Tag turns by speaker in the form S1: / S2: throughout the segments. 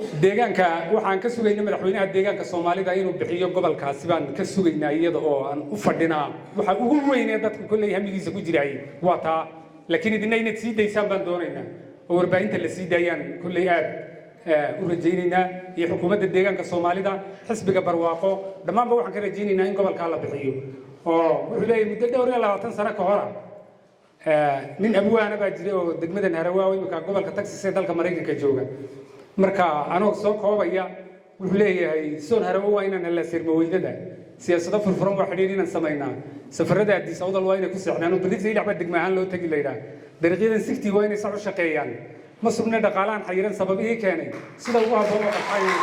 S1: deegaanka waxaan ka sugaynaa madaxweynaha deegaanka Soomaalida inuu bixiyo gobolkaasi baan ka sugaynaa iyada oo aan u fadhinaa waxa ugu weyn ee dadku kulay hamigiisa ku jiray waa taa laakiin idina inaad sii daysaan baan doonaynaa oo warbaahinta la sii daayaan kulay aad u rajaynaynaa iyo xukuumadda deegaanka Soomaalida xisbiga barwaaqo dhamaanba waxaan ka rajaynaynaa in gobolka la bixiyo oo wuxuu leeyahay muddo dhowr iyo 20 sano ka hor nin abwaana baa jiray oo degmadan Harawaa imika gobolka Texas ee dalka Mareykanka jooga marka anoo soo koobaya wuxuu leeyahay soon Harawaa waa inaan la sirmaweydada siyaasadda furfuran waa xiriir inaan sameynaa safarada Addis Ababa waa inay ku socdaan oo badii ilaa degmo ahaan loo tagi leeyahay dariiqadan sigti waa inay sax u shaqeeyaan ma sugna dhaqaalaan xayiran sabab ii keenay sida ugu habboon oo xayiran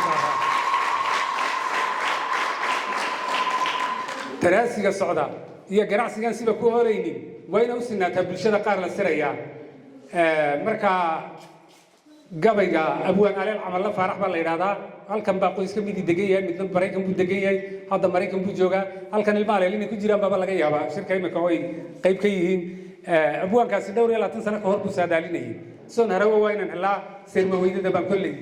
S1: taraasiga socda iyo ganacsigan siba ku horeynin waa inay u sinaataa bulshada qaar la siraya marka gabayga abwaan aleel camal la faarax baa la yiraahdaa halkan baa qoyska mid degan yahay midna Mareykan buu degan yahay hadda Mareykan buu joogaa halkan ilma aleel inay ku jiraan baba laga yaabaa shirka imika oo ay qayb ka yihiin abwaankaasi dhowr iyo 20 sano ka hor ku saadaalinayay soon Harawaa waa inaan helaa sirmaweydada baan kulli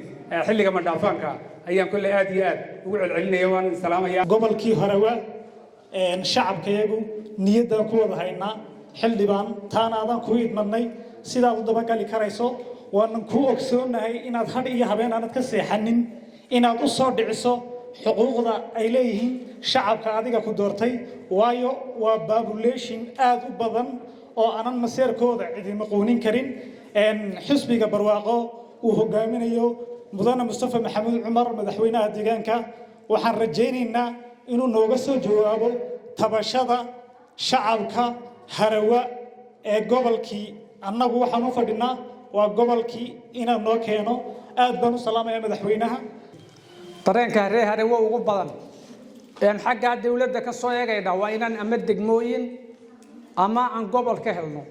S1: xilliga ma dhaafanka ayaan kulli aad iyo aad ugu celcelinaya waan salaamaya
S2: gobolkii Harawaa shacabkeegu niyadda ku wada haynaa xildhibaan taanaadan ku idmadnay sidaa u daba gali karayso waan ku ogsoonahay inaad had iyo habeen aanad ka seexanin inaad u soo dhiciso xuquuqda ay leeyihiin shacabka adiga ku doortay waayo waa population aad u badan oo aanan maseerkooda cidima qoonin karin xisbiga barwaaqo uu hogaaminayo mudane Mustafa Maxamuud Cumar madaxweynaha deegaanka waxaan rajaynaynaa inuu nooga soo jawaabo tabashada shacabka Harawaa ee gobolkii annagu waxaan u fadhinaa waa gobolkii inaad noo keeno aad baan u salaamayaa madaxweynaha
S3: dareenka Harawaa ugu badan xagga dawladda ka soo eegayna waa inaan ama degmooyin ama aan gobol ka helno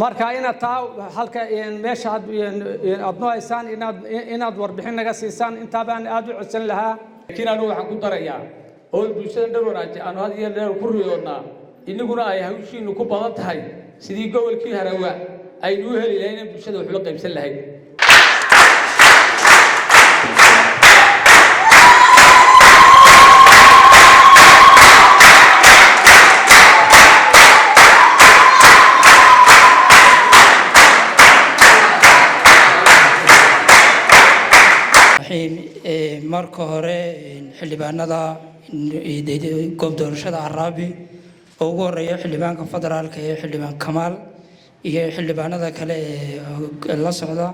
S3: marka inaad taa halka meesha aad noo haysaan inaad warbixin naga siisaan inta baan aad u codsan lahaa
S4: laakiin anu waxaan ku darayaa oo bulshada dhawraaji aan had iyo dheer ku riyoodnaa inaguna ay hawshiinu ku badan tahay sidii gobolkii Harawaa aynu heli lahayn bulshada wax la qaybsan lahayd
S5: marka hore xildhibaanada goob doorashada Araabi oo ugu horeeya xildhibaanka federaalka ee xildhibaan Kamaal iyo xildhibaanada kale ee la socda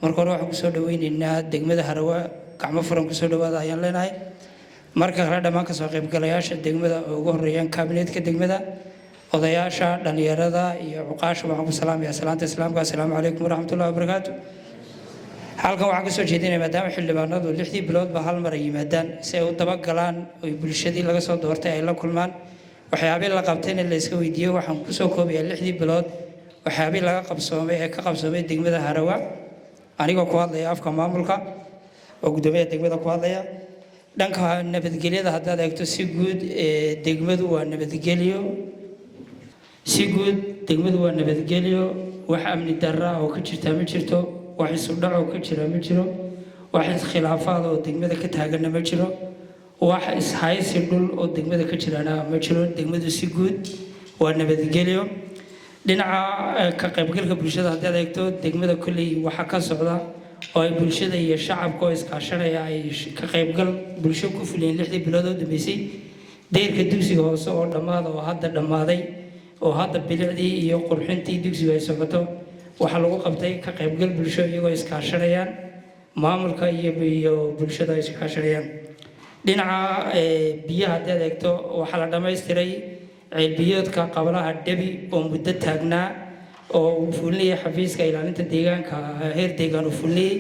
S5: marka hore waxaan ku soo dhaweynaynaa degmada Harawaa gacmo furan ku soo dhawaada ayaan leenahay marka kale dhammaan ka soo qaybgalayaasha degmada oo ugu horeeyaan kaabineetka degmada odayaasha dhalinyarada iyo cuqaasha waxaan ku salaamayaa salaanta islaamka assalaamu calaykum waraxmatullaahi wabarakaatuh halkan waxaan ka soo jeedinay maadaama xildhibaanadu 6 bilood ba hal mar yimaadaan si ay u daba galaan oo bulshadii laga soo doortay ay la kulmaan waxyaabo la qabtayna la iska weydiiyo waxaan ku soo koobayaa 6 bilood waxyaabo laga qabsoomay ee ka qabsoomay degmada Harawaa anigoo ku hadlaya afka maamulka oo gudoomiyaha degmada ku hadlaya dhanka nabadgelyada haddaad eegto si guud degmadu waa nabadgelyo si guud degmadu waa nabadgelyo wax amni darro oo ka jirta ma jirto wax isu dhaco ka jira ma jiro wax khilaafaad oo degmada ka taagan ma jiro wax is haysi dhul oo degmada ka jirana ma jiro degmadu si guud waa nabadgelyo dhinaca ka qaybgalka bulshada hadii aad eegto degmada kulli waxa ka socda oo ay bulshada iyo shacabka iskaashanaya ay ka qaybgal bulsho ku fuleen 6 bilood oo dambeysay deyrka dugsiga hoose oo dhamaad oo hadda dhamaaday oo hadda bilicdii iyo qurxintii dugsiga ay socoto waxa lagu qabtay ka qaybgal bulsho iyagoo iskaashanayaan maamulka iyo bulshada iskaashanayaan dhinaca biyaha hadii aad eegto waxa la dhameystiray cilbiyoodka qablaha dhabi oo muddo taagnaa oo uu fulinaya xafiiska ilaalinta deegaanka heer deegaan uu fulinayay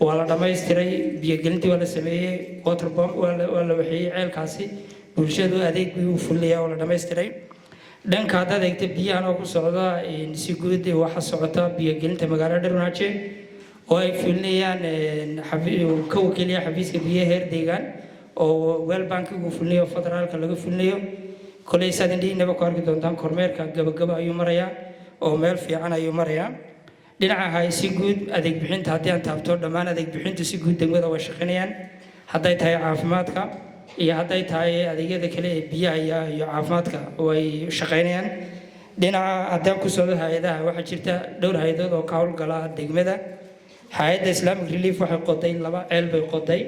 S5: waa la dhameystiray biyo gelintii waa la sameeyay water pump waa la waxeeyay ceelkaasi bulshadu adeeg uu fulinaya oo la dhameystiray dhanka haddaad eegto biyahan oo ku socda si guud waxa socota biyo gelinta magaalada Dharnaaje oo ay fulinayaan ka wakiilaya xafiiska biyaha heer deegaan oo weel bankigu fulinayo federaalka laga fulinayo kolay sadin dhiinaba ku arki doontaan kormeerka gabagaba ayuu marayaa oo meel fiican ayuu marayaa dhinaca si guud adeeg bixinta haddii aan taabto dhammaan adeeg bixinta si guud degmada way shaqaynayaan hadday tahay caafimaadka iyo hadday tahay adeegyada kale ee biyaha iyo caafimaadka way shaqaynayaan dhinaca haddaan ku socdo hay-adaha waxaa jirta dhowr hay-adood oo ka howlgala degmada hay-adda Islamic Relief waxay qoday 2 ceel bay qoday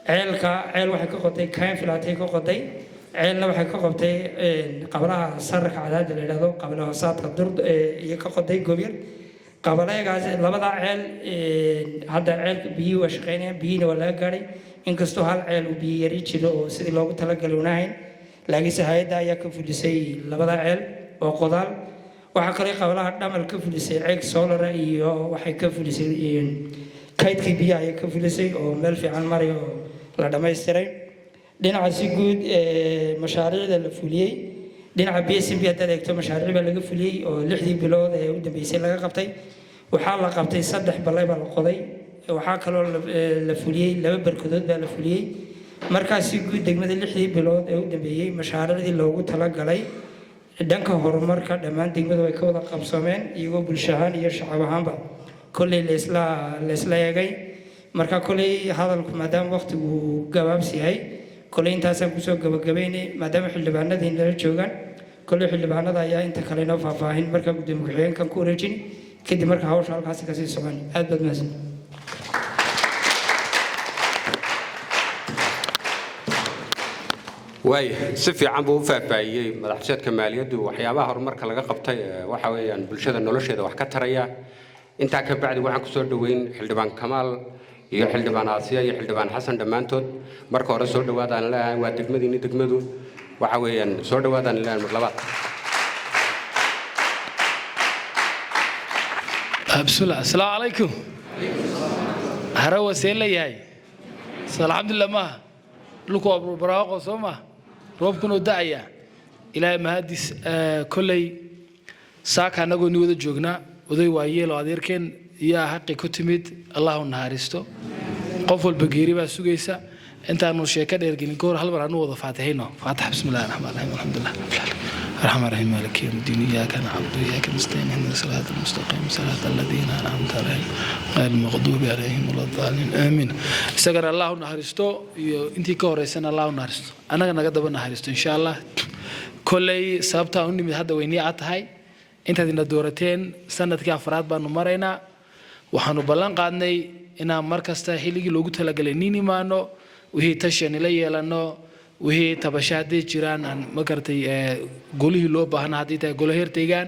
S5: ceel waxay ka qoday kayn filaatay ka qoday ceelna waxay ka qabtay qablaha sarka cadaad la yiraahdo qablaha saadka durd iyo ka qoday gobyar qabaleegaas labada ceel hadda ceelka biyo waa shaqeynayaan biyina waa laga gaaray inkastoo hal ceel uu biyo yari jiro oo sidii loogu talagalay unahayn laakiin hay'adda ayaa ka fulisay labada ceel oo qodaal waxa kale qablaha dhamal ka fulisay ceeg solar iyo waxay ka fulisay kaydkii biyaha ay ka fulisay oo meel fiican maray oo la dhameystiray dhinaca si guud mashaariicda la fuliyay dhinaca BSMP hadda eegto mashaariic baa laga fuliyay oo 6 bilood ee u dambeysay laga qabtay waxaa la qabtay 3 balay baa la qoday waxaa kaloo la fuliyay 2 barkadood baa la fuliyay markaas si guud degmada 6 bilood ee u dambeeyay mashaariicdii loogu talagalay dhanka horumarka dhammaan degmadu way ka wada qabsameen iyagoo bulsho ahaan iyo shacab ahaanba kulli la isla eegay marka kulli hadalku maadaama waqtigu gabaabsi yahay kulli intaasaan kusoo gabagabeynay maadaama xildhibaanadii nala joogaan kulli xildhibaanada ayaa inta kale inoo faahfaahin marka gudoomiye ku-xigeenkan ku wareejin kadib marka hawsha halkaasi kasii socon aad baad mahadsan
S6: واي سفي عم بوفاء باي مدحشات كماليته وحيابها هرمرك لقى قبطي waxa weeyaan bulshada nolosheeda wax ka taraya inta ka bacdi waxaan ku soo dhaweyn xildhibaan Kamaal iyo xildhibaan Aasiya iyo xildhibaan Xasan dhamaantood marka hore soo dhawaadaan leeyahay waa degmadu waxa weeyaan soo dhawaadaan leeyahay mar labaad
S7: bismillah assalaamu alaykum harawa seelayahay alxamdulillah ma luku abru baraaqo sooma roobkuna daaya ilaahay mahadis kulay saaka anagu ni wada joognaa oday waayeel oo adeerkeen iyo xaqi ku timid Allahu naxariisto qof walba geeri baa sugaysa intaanu sheeka dheergelin goor hal mar aanu wada faatihayno faatix bismillaahir rahmaanir rahiim alxamdulillah الرحمن الرحيم مالك يوم الدين إياك نعبد وإياك نستعين اهدنا الصراط المستقيم صراط الذين أنعمت عليهم غير المغضوب عليهم ولا الضالين آمين استغفر الله نحرستو انتي كوريسن الله نحرستو أنا نقدر نحرستو إن شاء الله كل سبتة أني من هذا ويني عتهاي أنت دينا دورتين سنة كأفراد بانو مرينا وحنو بلان قادني إن مركز تاهيلي لوجود هلاجلنيني مانو وهي تشيني ليه لأنه وهي تبشادي جيران عن مكرتي قوله لو بهنا هديته قوله هرتيجان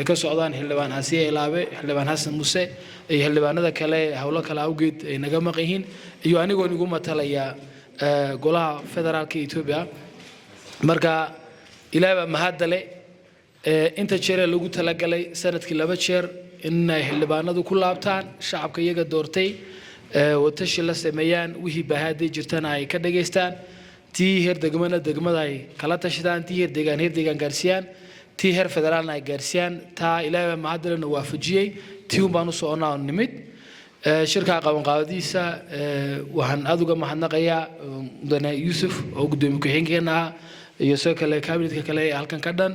S7: كسعودان حلبان هسيه إلابة حلبان حسن موسى حلبان هذا كله هؤلاء كله أوجد نجمع قهين يواني قوم مثلا يا قولها فدرال كي إثيوبيا مركا إلابة مهدلة أنت تشير لوجود تلاقي سنة كلا بتشير إن حلبان هذا كله أبتان شعب كيجا دورتي وتشيل السميان وهي بهذه جرتنا أي كدجستان tii heer degmada ay kala tashadaan tii heer deegaan gaarsiiyaan tii heer federaalna ay gaarsiiyaan taa ilaahay ma hadalna waafajiyay tii u baan u soconaa nimid shirka qaban qaadadiisa waxaan aad uga mahadnaqayaa mudane Yuusuf oo gudoomiye ku-xigeenka iyo soo kale kabinetka kale halkan ka dhan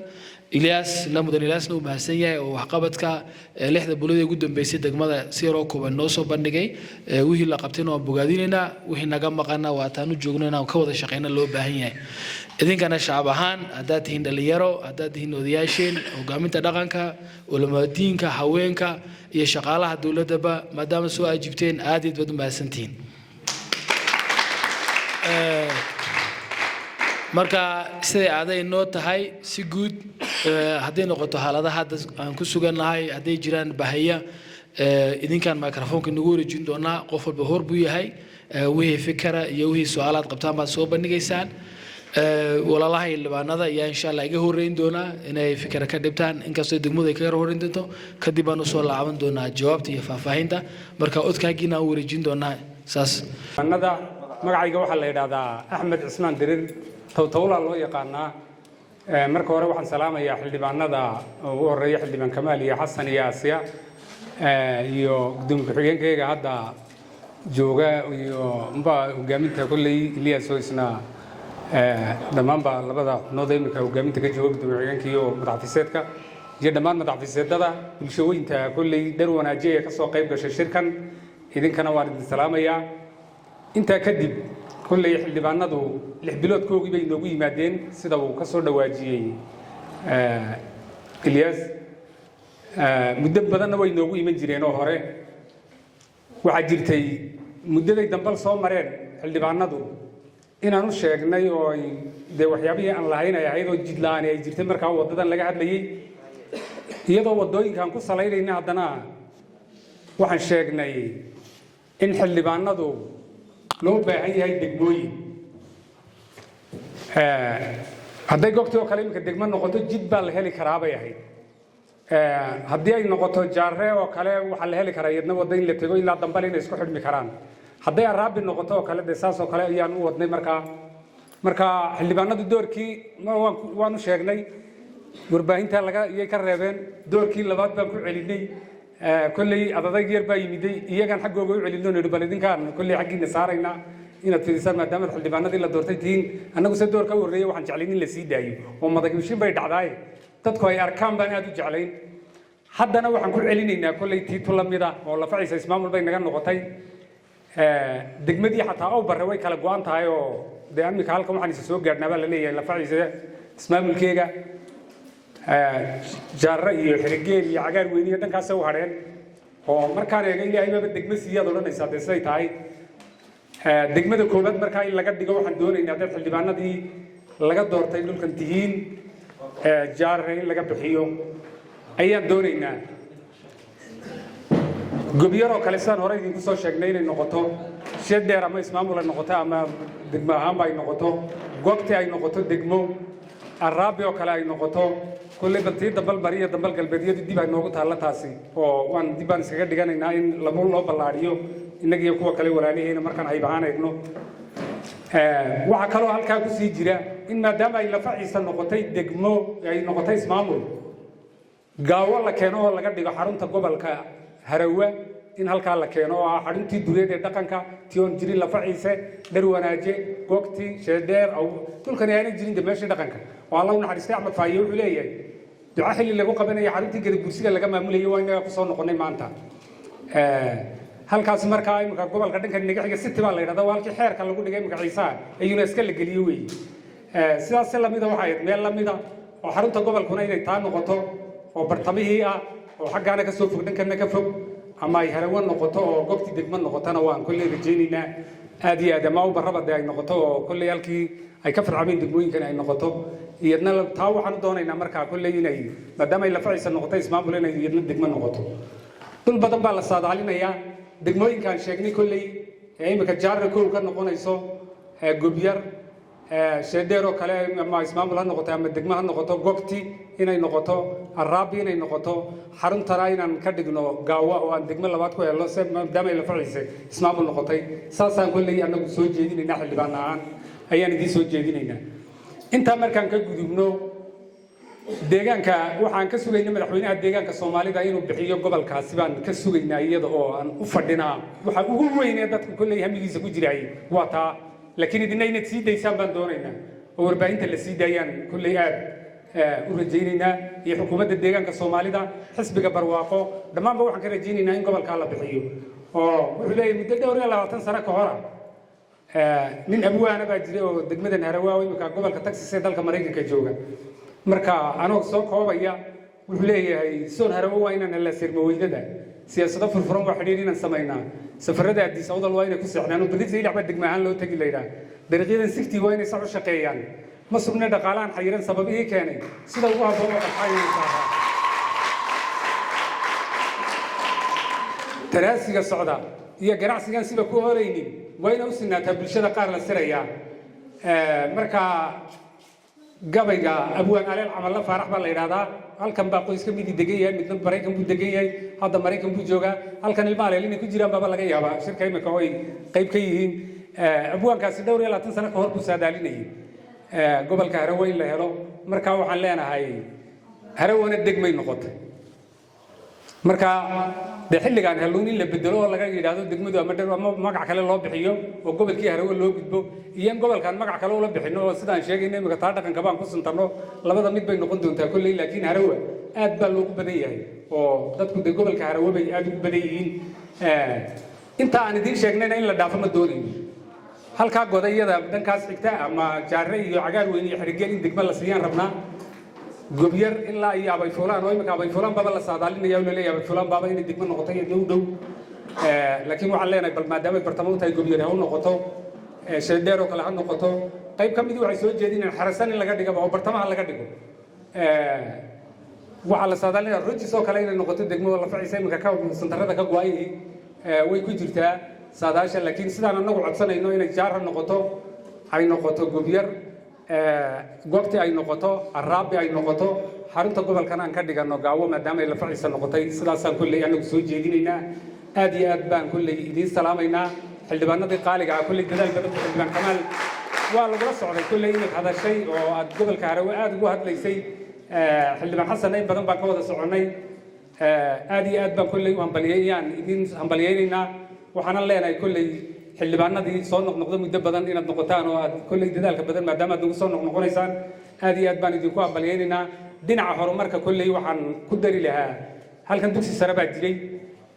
S7: Ilyas mudane Ilyasna uu mahadsan yahay oo wax qabadka 6 bilood ee ugu dambeysay degmada si yar oo kooban noo soo bandhigay wixii la qabtay oo bogaadinayna wixii naga maqana waa taanu joognayna oo ka wada shaqeyna loo baahan yahay idinkana shacab ahaan haddaad tihiin dhalinyaro haddaad tihiin odayaasheen hogaaminta dhaqanka ulamaadiinka haweenka iyo shaqaalaha dawladaba maadaama soo aajibteen aad iyo aad u mahadsantihiin marka siday aaday noo tahay si guud haday noqoto xaaladaha hadda aan ku suganahay haday jiraan bahaya idinkan microphone-ka nagu wareejin doonaa qof walba hor buu yahay wixii fikra iyo wixii su'aalaad qabtaan baad soo bandhigaysaan walaalaha xildhibaanada ayaa insha Allah iga horeyn doona inay fikra ka dhibtaan inkastoo degmadu ay ka horeyn doonto kadib aan soo laaban doonaa jawaabta iyo faahfaahinta marka codkaagiina aan wareejin doonaa saas
S1: annada magacayga waxa la yiraahdaa Axmed Cismaan Dirir تولا الله يقانا مركب ورا واحد سلام يا حلي بعنا ذا ورا حلي بن كمال يا حسن يا آسيا يو قدوم بحجين كي هذا جوجا يو مبا وجامين تقول لي اللي أسويسنا دمان با لبدا نودي مك وجامين تكجوا قدوم بحجين كيو متعطيسات كا iyo dhammaan madaxfiisyadada bulshooyinka kulley dhar wanaajiye ka soo qayb gashay shirkan idinkana waan idin salaamayaa inta kadib kulley xildhibaanadu 6 biloodkoogii bay noogu yimaadeen sida uu ka soo dhawaajiyay Ilyas muddo badanna way noogu iman jireen oo hore waxa jirtay muddaday dambal soo mareen xildhibaanadu inaan u sheegnay oo de waxyaabihii aan lahayn ay ahayd oo jidlaan ay jirtay markaa wadadan laga hadlayay iyadoo wadooyinkan ku salaynayna haddana waxaan sheegnay in xildhibaanadu loo baahan yahay degmooyin hadday goobtii oo kale imika degmo noqoto jid baa la heli karaa bay ahayd haddii ay noqoto jaarre oo kale waxaa la heli karaa iyadna wadda in la tego ilaa dambal inay isku xidhmi karaan hadday araabi noqoto oo kale dee saas oo kale ayaan u wadnay markaa xildhibaanadu doorkii waanu sheegnay warbaahinta iyay ka reebeen doorkii labaad baan ku celinay kolley adadayg yar baa yimiday iyagaan xaggooga u celinno nidhi bal idinkaan kolley xaggiina saaraynaa inaad fidisaan maadaama xildhibaanadii la doortay tihiin annagu se doorka u horreeyay waxaan jeclayn in la sii daayo oo madagashin bay dhacdaaye dadku ay arkaan baan aad u jeclayn haddana waxaan ku celinaynaa kolley tiitu la mid ah oo lafaciisa ismaamul bay naga noqotay degmadii xataa ow barre way kala go'an tahay oo dee amika halkan waxaan isa soo gaadhnaa baa la leeyahay lafaciisa ismaamulkeega jaarre iyo xerigeel iyo cagaar weyne iyo dhankaasay u hadheen oo markaan eega ilaahay baaba degmo siiyaad odhanaysaa dee siday tahay degmada koowaad markaa in laga dhigo waxaan doonaynaa dad xildhibaanadii laga doortay dhulkan tihiin jaarre in laga bixiyo ayaan doonaynaa gobyaroo kale sidaan hore idinku soo sheegnay inay noqoto sheed dheer ama ismaamul ay noqoto ama degmo ahaanba ay noqoto goobtii ay noqoto degmo araabi oo kale ay noqoto kulley baltii dambal bari iyo dambal galbeedyadu dib ay noogu taalla taasi oo waan dib baan iskaga dhiganaynaa in loo ballaadhiyo innaga iyo kuwa kale walaalihiina markaan hayb ahaan eegno waxaa kaloo halkaa ku sii jira in maadaama ay lafaciisa noqotay degmo ay noqotay ismaamul gaawo la keeno oo laga dhigo xarunta gobolka harawa in halkaa la keeno oo ah xaruntii dureed ee dhaqanka tion jirin lafaciise dhar wanaaje googtii sheedheer aw dhulkani aanay jirin de meeshii dhaqanka oo alla u naxariistay axmed faaye wuxuu leeyahay duca xilli lagu qabanaya xaruntii gadabursiga laga maamulayay waa inaga kusoo noqonay maanta halkaas markaa imika gobolka dhankan naga xiga city baa la yidhahdaa waa halkii xeerka lagu dhigay imika ciisaha ee UNESCO la geliyo weeye sidaas lamida waxay ahayd meel lamida oo xarunta gobolkuna inay taa noqoto oo bartamihii ah oo xaggaana ka soo fog dhankana ka fog ama ay harawo noqoto oo goobtii degmo noqotona waan kolley rajaynaynaa aad iyo aad ama u barraba dee ay noqoto oo kolley halkii ay ka farcameen degmooyinkan ay noqoto iyadna taa waxaan u doonaynaa markaa kolley inay maadaama ay lafaciisa noqotay ismaamul inay iyadna degmo noqoto dhul badan baa la saadaalinayaa degmooyinkaan sheegnay kolley ee imika jaarre kow ka noqonayso gobyar sheedheer oo kale ama ismaamul ha noqoto ama degmo ha noqoto goobti inay noqoto araabi inay noqoto xaruntana inaan ka dhigno gaawa oo aan degmo labaad ku helno maadaama ay lafaciise ismaamul noqotay saasaan kolley annagu soo jeedinaynaa xildhibaan ahaan ayaan idiin soo jeedinaynaa intaa markaan ka gudubno deegaanka waxaan ka sugaynay madaxweynaha deegaanka Soomaalida inuu bixiyo gobolkaasi baan ka sugaynaa iyada oo aan u fadhinaa waxa ugu weyn ee dadku kolley hamigiisa ku jiray waa taa laakiin idina inaad sii daysaan baan doonaynaa oo warbaahinta la sii daayaan kolley aad u rajaynaynaa iyo xukuumadda deegaanka Soomaalida xisbiga barwaaqo dhammaanba waxaan ka rajaynaynaa in gobolka la bixiyo oo wuxuu leeyahay muddo dhowr iyo 20 sano ka hor nin abwaana baa jiray oo degmadan Harawaa imika gobolka Texas ee dalka Mareykanka jooga marka anoo soo koobaya wuxuu leeyahay soon Harawa waa inaan la sirmo weydada siyaasada furfuran waa xiriir inaan sameynaa safarada Addis Ababa waa inay ku socdaan badii ilaa bad degmo ahaan loo tagi leeyahay dariiqadan sigti waa inay sax u shaqeeyaan ma sugna dhaqaalaan xayiran sababihii keenay sida ugu habboon oo xayirka taraasiga socda iyo ganacsigan siba ku horeeynin waa inay u sinaataa bulshada qaar la sirayaa marka gabayga abwaan aleel camal la faarax baa la yiraahdaa halkan baa qoyska mid degan yahay midna Mareykan buu degan yahay hadda Mareykan buu joogaa halkan ilma aleel inay ku jiraan baba laga yaabaa shirka imika oo ay qayb ka yihiin abwaankaasi dhowr iyo 20 sano ka hor buu saadaalinayay gobolka Harawa in la helo marka waxaan leenahay Harawana degmay noqotay marka de xilligan heluun in la bedelo oo laga yiraahdo degmadu ama magac kale loo bixiyo oo gobolkii Harawa loo gudbo iyo gobolkan magac kale oo la bixino oo sidaan sheegaynay imika taa dhaqanka baan ku suntarno labada mid bay noqon doontaa kulley laakiin Harawa aad baa loogu badan yahay oo dadku dee gobolka harawe bay aad ugu badan yihiin inta aan idiin sheegnayna in la dhaafo ma doonayo halkaa godayada dhankaas xigta ama jaare iyo cagaar weyn iyo xerigeel in degmo la siiyaan rabnaa gobyar ilaa iyo abayfulaan oo imika abayfulaan baba la saadaalinaya oo laleeyahay abayfulaan baba inay degmo noqoto iyo dhow laakiin waxaan leenahay bal maadaama ay bartamo u tahay gobyar ha u noqoto sheedheer oo kale ha noqoto qayb ka mid waxay soo jeedinayaan xarasan in laga dhigaba oo bartamaha laga dhigo waxaa la saadaalinaya rojis oo kale inay noqoto degmo la facaysa imika ka santarada ka go-ayay way ku jirtaa saadaasha laakiin sidaan anagu codsanayno inay jaara noqoto ay noqoto gobyar goobtii ay noqoto araabi ay noqoto xarunta gobolkana aan ka dhigano gaawo maadaama ay la facaysa noqotay sidaasaan kolley anagu soo jeedinaynaa aad iyo aad baan kolley idiin salaamaynaa xildhibaanadii qaaliga ah kolley dadaal badan xildhibaan kamaal waa lagula socday kolley inaad hadashay oo aad gobolka harawe aad ugu hadlaysay xildhibaan xasan in badan baan ka wada soconnay aad iyo aad baan kolley u hambaliyayaan idiin hambaliyaynaynaa waxaanan leenahay kolley xildhibaanadii soo noqnoqdo muddo badan inaad noqotaan oo aad kolley dadaalka badan maadaama aad nagu soo noqnoqonaysaan aad iyo aad baan idinku hambaliyaynaynaa dhinaca horumarka kolley waxaan ku dari lahaa halkan dugsi sare baa jiray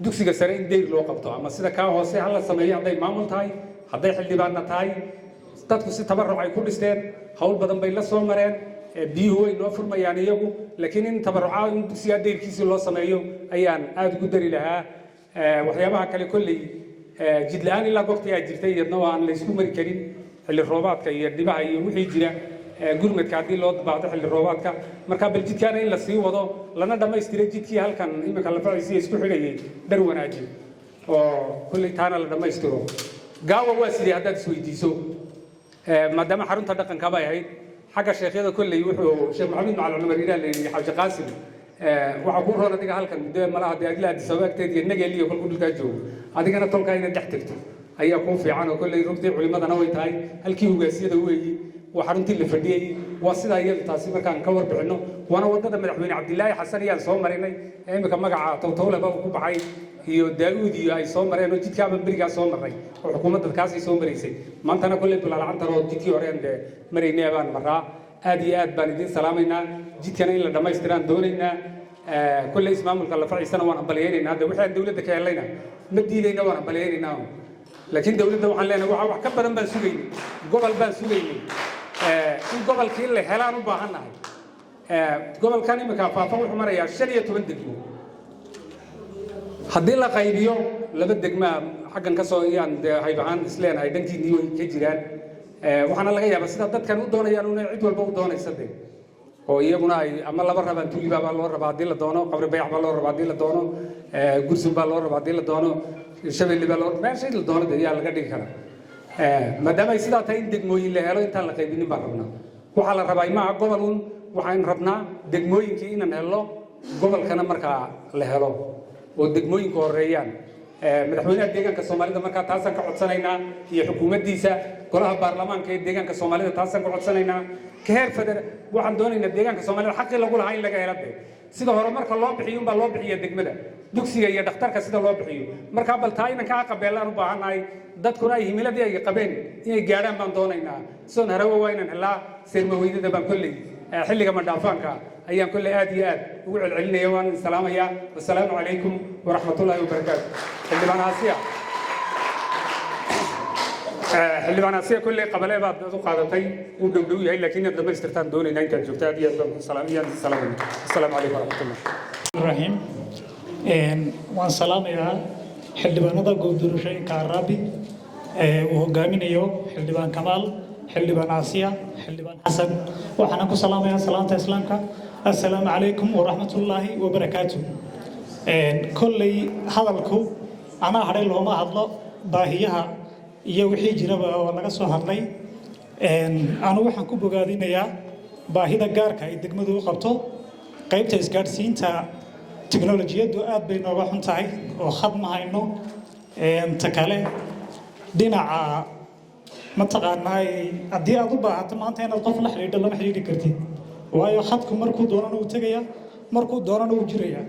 S1: dugsiga sare in deyr loo qabto ama sida kaa hoose hala sameeyo hadday maamul tahay hadday xildhibaanna tahay dadku si tabaruc ay ku dhisteen hawl badan bay la soo mareen biyuhu way noo furmayaan iyagu laakiin in tabarucaa in dugsigaa deyrkiisii loo sameeyo ayaan aad ugu dari lahaa waxyaabaha kale kolley jid la-aan ilaa goobtii aa jirtay iyadna oo aan laysku mari karin xilli roobaadka iyo dhibaha iyo wixii jira gurmadka haddii loo baahdo xilli roobaadka marka bal jidkaana in la sii wado lana dhammaystiray jidkii halkan iminka la facaysiya isku xidhayay dhar wanaaji oo kolley taana la dhammaystiro gaawa waa sidii haddaad isweydiiso maadaama xarunta dhaqanka bay ahayd xagga sheekhyada kolley wuxuu sheekh maxamed macalin cumar ilaah la yidhi xaaji qaasim waxaa kuu roon adiga halkan dee malaha dee adila adisababa agteed iyo nageel iyo kolku dhulkaa joogo adigana tolkaa inaad dhex tegto ayaa kuu fiican oo kolley rugtii culimadana way tahay halkii hogaasyada weeyi waa xaruntii la fadhiyey waa sidaa iyadu taasi markaan ka warbixinno waana waddada madaxweyne cabdilaahi xasan iyaan soo marinay ee imika magaca towtowleba ku baxay iyo daa'uud iyo ay soo mareen oo jidkaaba berigaa soo marray oo xukuumadda kaasay soo maraysay maantana kolley bilaalcantan oo jidkii horeen dee maraynay baan maraa aad iyo aad baan idiin salaamaynaa jidkana in la dhammaystiraan doonaynaa kolley ismaamulka la faciisana waan hambaliyaynaynaa hadda wixii aan dawladda ka helayna ma diidayna waan hambaliyaynaynaa laakiin dawladda waxaan leenahay waxa wax ka badan baan sugaynay gobol baan sugaynay in gobolkii la helaan u baahannahay gobolkan imika faafan wuxuu marayaa 15 degmo haddii la qaybiyo 2 degma xaggan ka soo iyaan dee hayb ahaan isleenahay dhankiinii way ka jiraan waxaana laga yaabaa sida dadkan u doonayaan una cid walba u doonaysa de oo iyaguna ay ama laba rabaan tuliba baa loo rabaa haddii la doono qabri bayax baa loo rabaa haddii la doono gursun baa loo rabaa haddii la doono shabeelle baa loo meesha la doono de yaa laga dhigi karaa maadaama ay sidaa tahay in degmooyin la helo intaan la qaybinin baan rabnaa waxaa la rabaa maaha gobolun waxaan rabnaa degmooyinkii inaan helo gobolkana markaa la helo oo degmooyinku horeeyaan madaxweynaha deegaanka soomaalida markaa taasaan ka codsanaynaa iyo xukuumaddiisa golaha baarlamaanka ee deegaanka soomaalida taasaan ka codsanaynaa ka heer feder waxaan doonaynaa deegaanka soomaalida xaqii lagu lahaa in laga hela de sida hore marka loo bixiyo unbaa loo bixiya degmada dugsiga iyo dhakhtarka sida loo bixiyo markaa bal taa inaan kaa qabeellaan u baahannahay dadkuna ay himiladii ay qabeen inay gaadhaan baan doonaynaa sidoon harawo waa inaan helaa seermaweydada baan kolley xilliga madhaafaanka ayaan kolley aad iyo aad ugu celcelinaya waan salaamayaa wasalaamu calaykum waraxmatullaahi wabarakaatu xildhibaan aasiya kolley qabalee baad u qaadatay uu dhowdhow yahay laakiin inaad dhammaystirtaan doonaynaa intaan joogta aad iyo aad baan ku salaamayaa assalaamu calaykum waraxmatullah
S2: ibrahim waan salaamayaa xildhibaanada goob doorashooyinka araabi uu hogaaminayo xildhibaan kamaal xildhibaan aasiya xildhibaan xasan waxaana ku salaamayaa salaanta islaamka assalaamu calaykum waraxmatullaahi wabarakaatu kolley hadalku anaa hadhay looma hadlo baahiyaha iyo wixii jiraba oo laga soo hadlay anu waxaan ku bogaadinayaa baahida gaarka ay degmadu u qabto qaybta isgaadhsiinta tiknolojiyaddu aad bay nooga xun tahay oo khad ma hayno ta kale dhinaca mataqaanaa haddii aad u baahato maanta inaad qof la xidhiidho lama xidhiidhi kartid waayo khadku markuu doonana uu tegaya markuu doonana uu jiraya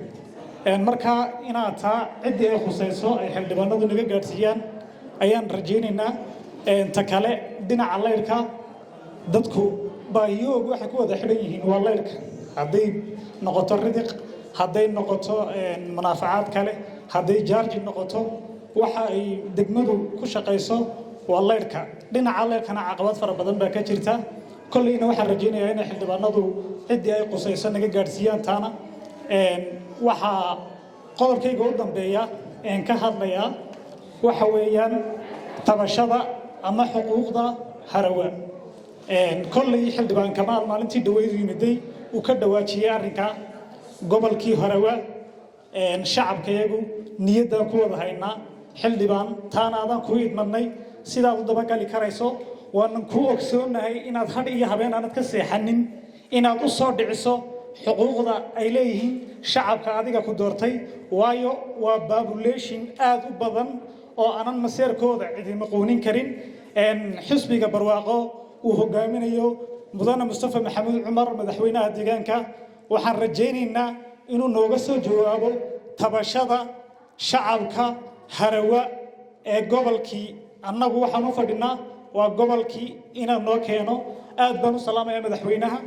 S2: markaa inaad taa ciddii ay khusayso ay xildhibaanadu naga gaadhsiiyaan ayaan rajaynaynaa ta kale dhinaca laydhka dadku baahiyoog waxay ku wada xidhan yihiin waa laydhka hadday noqoto ridiq hadday noqoto manaafacaad kale hadday jaarji noqoto waxa ay degmadu ku shaqayso waa leyrka dhinaca leyrkana caqabad fara badan baa ka jirta kollayna waxaan rajaynayaa inay xildhibaanadu ciddii ay qusayso naga gaadhsiiyaan taana waxaa qodobkayga u dambeeya ka hadlayaa waxa weeyaan tabashada ama xuquuqda harawa kollay xildhibaan Kamaal maalintii dhaweyd yimiday uu ka dhawaajiyay arrinka gobolkii harawa shacabkayagu niyadda ku wada haynaa xildhibaan taana aadan ku idmadnay sidaad u dabagali karayso waanan ku ogsoonahay inaad hadh iyo habeen aanad ka seexanin inaad u soo dhiciso xuquuqda ay leeyihiin shacabka adiga ku doortay waayo waa population aad u badan oo aanan maseerkooda cidima qoonin karin xisbiga barwaaqo uu hogaaminayo mudane Mustafa Maxamuud Cumar madaxweynaha deegaanka waxaan rajaynaynaa inuu nooga soo jawaabo tabashada shacabka harawa ee gobolkii annagu waxaan u fadhinaa waa gobolkii inaad noo keeno aad baan u salaamayaa madaxweynaha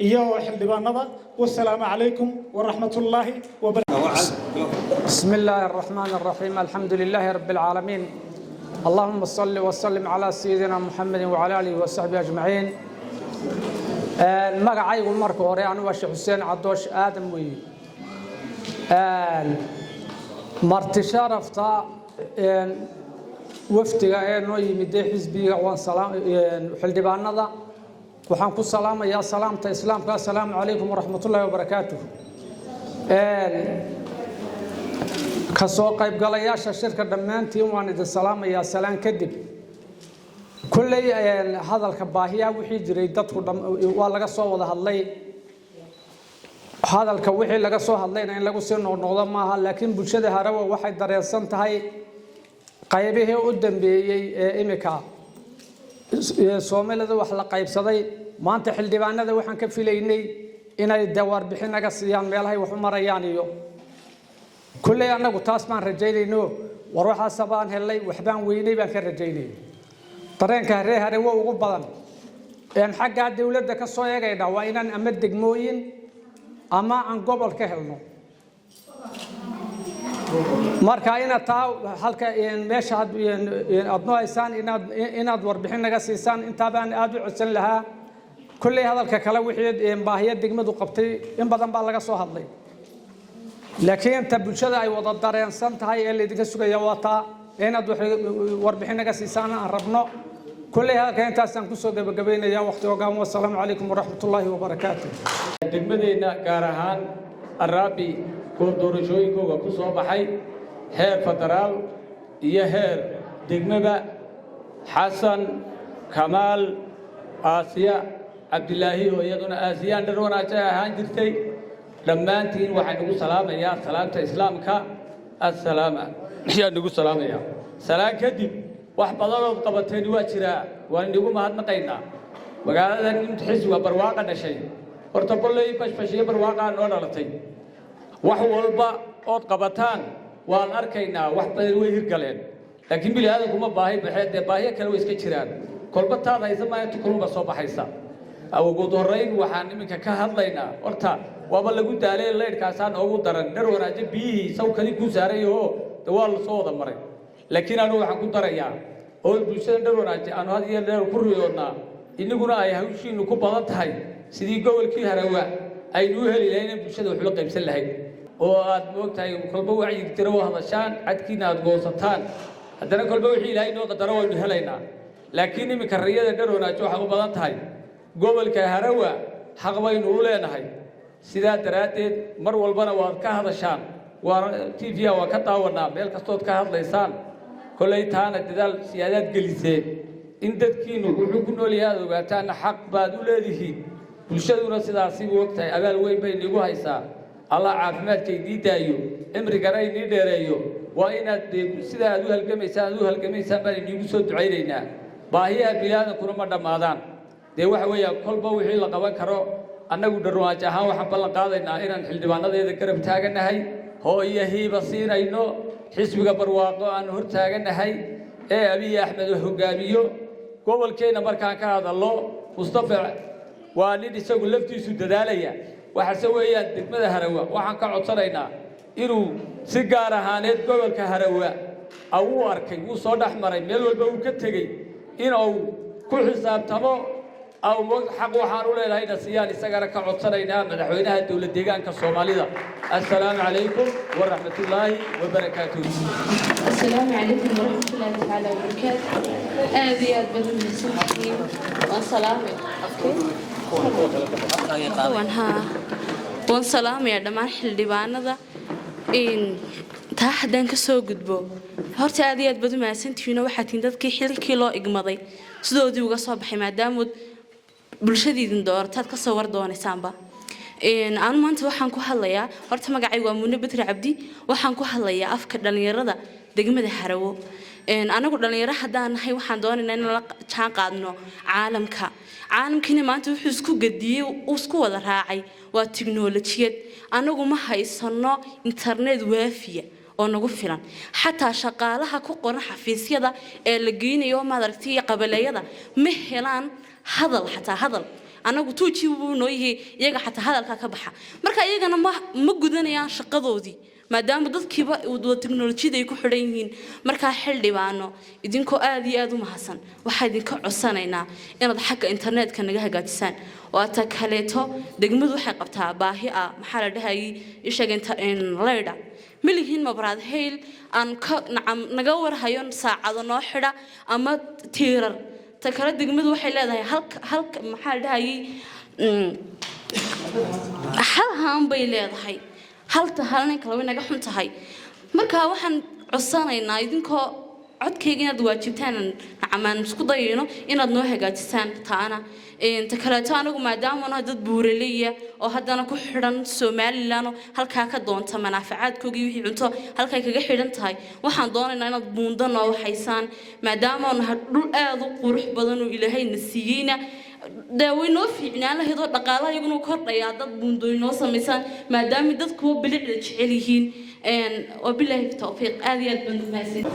S2: iyo xildhibaanada wassalaamu calaykum waraxmatullaahi wabarakaatuh
S3: بسم الله الرحمن الرحيم الحمد لله رب العالمين اللهم صل وسلم على سيدنا محمد وعلى آله وصحبه أجمعين magacaygu marka hore anigu waa Sheekh Xuseen Cadoosh Aadan weey marti sharafta waftiga ee noo yimid xisbiga waan salaam xildhibaanada waxaan ku salaamayaa salaamta islaamka assalaamu calaykum waraxmatullaahi wabarakaatuh ka soo qaybgalayaasha shirka dhammaantiin waan idin salaamayaa salaan kadib kullay hadalka baahiyaha wixii jiray dadku waa laga soo wada hadlay hadalka wixii laga soo hadlayna in lagu sii noqnoqdo maaha laakiin bulshada harawa waxay dareensan tahay qaybihii u dambeeyay ee imika Soomaalida wax la qaybsaday maanta xildhibaanada waxaan ka filaynay inay dawaar bixin naga siiyaan meelahay wax u marayaan iyo kullay anagu taas baan rajaynayno war waxa sabaan helay waxbaan weynay baan ka rajaynay dareenka reer harawa ugu badan xagga dawladda ka soo eegayna waa inaan ama degmooyin ama aan gobol ka helno marka ina taa halka meesha aad noo haysaan inaad warbixin naga siisaan inta baan aad u codsan lahaa kullay hadalka kale wixii baahiya degmadu qabtay in badan baa laga soo hadlay laakiin inta bulshada ay wada dareensan tahay ee leedinka sugaya waa taa inaad warbixin naga siisaan aan rabno kullay halka intaasaan ku soo gabagabeynaya waqti ogaan wassalaamu calaykum waraxmatullaahi wabarakaatuh
S4: degmadeena gaar ahaan Araabi oo doorashooyinkooda ku soo baxay heer federaal iyo heer degmada Xasan Kamaal Aasiya Cabdilaahi oo iyaduna Aasiyaan dhar wanaagsan ahaan jirtay dhammaantiin waxaan ugu salaamayaa salaanta islaamka assalaama ayaan ugu salaamayaa salaan kadib wax badan oo qabateen waa jira waan ugu mahadnaqaynaa magaaladan inta xisbiga barwaaqa dhashay horta qolley bashbashiye barwaaqa noo dhalatay wax walba oo qabataan waan arkaynaa wax badan way hirgaleen laakiin bilaadan kuma baahi baxeed baahiyo kale way iska jiraan kolba taad haysa ma inta kulma soo baxaysa ugu horeyn waxaan iminka ka hadlaynaa horta waaba lagu daalay leedkaasaan ugu daran dhar wanaaje biyihii saw kali ku saaray oo dawaal soo wada maray laakiin anu waxaan ku darayaa oo bulshada dhar wanaaje aanu had iyo dheer ku riyoodnaa inaguna ay hawshiinu ku badan tahay sidii gobolkii harawa aynu heli lahayn bulshada wax la qaybsan lahayd oo aad moogtahay kolba wacyi tiro oo hadashaan cadkiina aad goosataan haddana kolba wixii ilaahay noo qadaro waynu helaynaa laakiin iminka riyada dhar wanaaje waxa u badan tahay gobolka harawa xaq baynu u leenahay sidaa daraaddeed mar walbana waad ka hadashaan waa TV waa ka daawanaa meel kastood ka hadlaysaan kolay taana dadaal siyaadad geliseen in dadkiinu wuxuu ku nool yahay ogaataan xaq baad u leedihiin bulshaduna sidaasi u ogtahay abaal weyn bay nagu haysaa Allah caafimaadkeedii daayo imrigana inii dheereeyo waa inaad sida aad u halgamaysaan baan idigu soo ducaynaynaa baahiyaha bilaadan ma dhamaadaan waxa weeyaa kolba wixii la qaban karo annagu dharwaajo ahaan waxaan ballan qaadaynaa inaan xildhibaanadeeda garab taaganahay hooyo hiiba siinayno xisbiga barwaaqo aan hor taaganahay ee Abiy Ahmed hogaamiyo gobolkeena markaan ka hadalno Mustafa waa nin isagu laftiisu dadaalaya waxaase weeyaan degmada Harawa waxaan ka codsanaynaa inuu si gaar ahaaneed gobolka Harawa uu arkay uu soo dhaxmaray meel walba uu ka tagay inuu ku xisaabtamo أو حق وحارون إلى هنا سيان سجارة كعطرنا مدحوينها الدولة ديجان كصومالية. السلام عليكم ورحمة الله وبركاته.
S8: السلام عليكم ورحمة الله تعالى وبركاته. هذه بدون مسؤولين والسلام. والسلام يا دمان حلبان هذا إن تحدن كسوق دبو. هرت هذه بدون ما سنتينا وحتين ذات كحيل كيلو إجماضي. سدودي وقصاب حماد دامود. bulshadiidin doortaad ka soo war doonaysaanba aan maanta waxaan ku hadlayaa horta magacaygu waa Muune Badri Cabdi waxaan ku hadlayaa afka dhalinyarada degmada Harawo anagu dhalinyaro hadaan nahay waxaan doonaynaa in la jaan qaadno caalamkina maanta wuxuu isku gadiyay oo isku wada raacay waa tiknoolajiyad anagu ma haysano internet waafiya oo nagu filan xataa shaqaalaha ku qoran xafiisyada ee la geynayo maadaragtay qabalayada ma helaan hadal حتى هذا أنا قلت له شيء بنويه يجا حتى هذا الكعبة مركا يجا أنا ما جدنا يا شقضودي ما دام ضد كيبا والتكنولوجيا ده يكون حريين مركا حل بانه يدينكو آدي آدم حسن واحد ينكو عصانينا أنا ضحك إنترنت كان جاها قادسان وأتكلته دقمدو حق بتاع باهي محل ده هي يشجع إن ليدا مليهن مبرد هيل أن نعم نجور هيون ساعة ناحرة أما تيرر تكرر دقمدو حلا ده هلك محل ده هي حل هم بيلا ده هي هل تهلنا كلامنا جحون تهاي مركها وحن عصانا يدينكو عد كيجينا دواجبتان عمان سكودينو إن أدنوه جاتسان تانا إن تكررتانو ما دام أنا ضد بورلية أو هذا أنا كحرن سومالي لانو هل كاكا دون تمنافعات كوجي عنتو هل كاكا حرن تهاي وحن دون إن أنا بوندنا وحيسان ما دام أنا هدول أذو قروح بدنو إلى هاي النسيجينا داوينو في عناله هذا دقالة يقولوا كرر يا ضد بوندوينو سمسان ما دام ضد كوب بلد عليهن وبالله التوفيق هذه البندماسين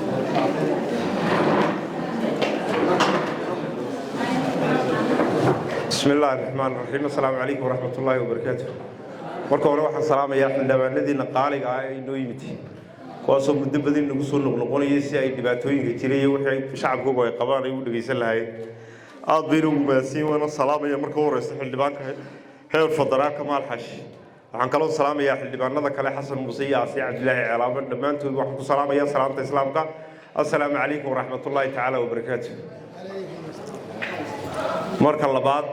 S9: بسم الله الرحمن الرحيم السلام عليكم ورحمة الله وبركاته marka hore waxaan salaamayaa xildhibaanadiina qaaliga ah ee inoo yimid kuwaasoo muddo badan nagu soo noqnoqonayay si ay dhibaatooyinka jiray iyo wixii shacabku ay qabaan ay u dhageysan lahaayeen aad bay ugu mahadsan waana salaamaya marka horeysa xildhibaanka heer fadaraal Kamaal Xashi waxaan kaloo salaamayaa xildhibaanada kale Xasan Muuse iyo Aasi Cabdilaahi Calaamo dhamaantood waxaan ku salaamayaa salaamta islaamka assalaamu calaykum waraxmatullaahi tacaala wabarakaatuh marka labaad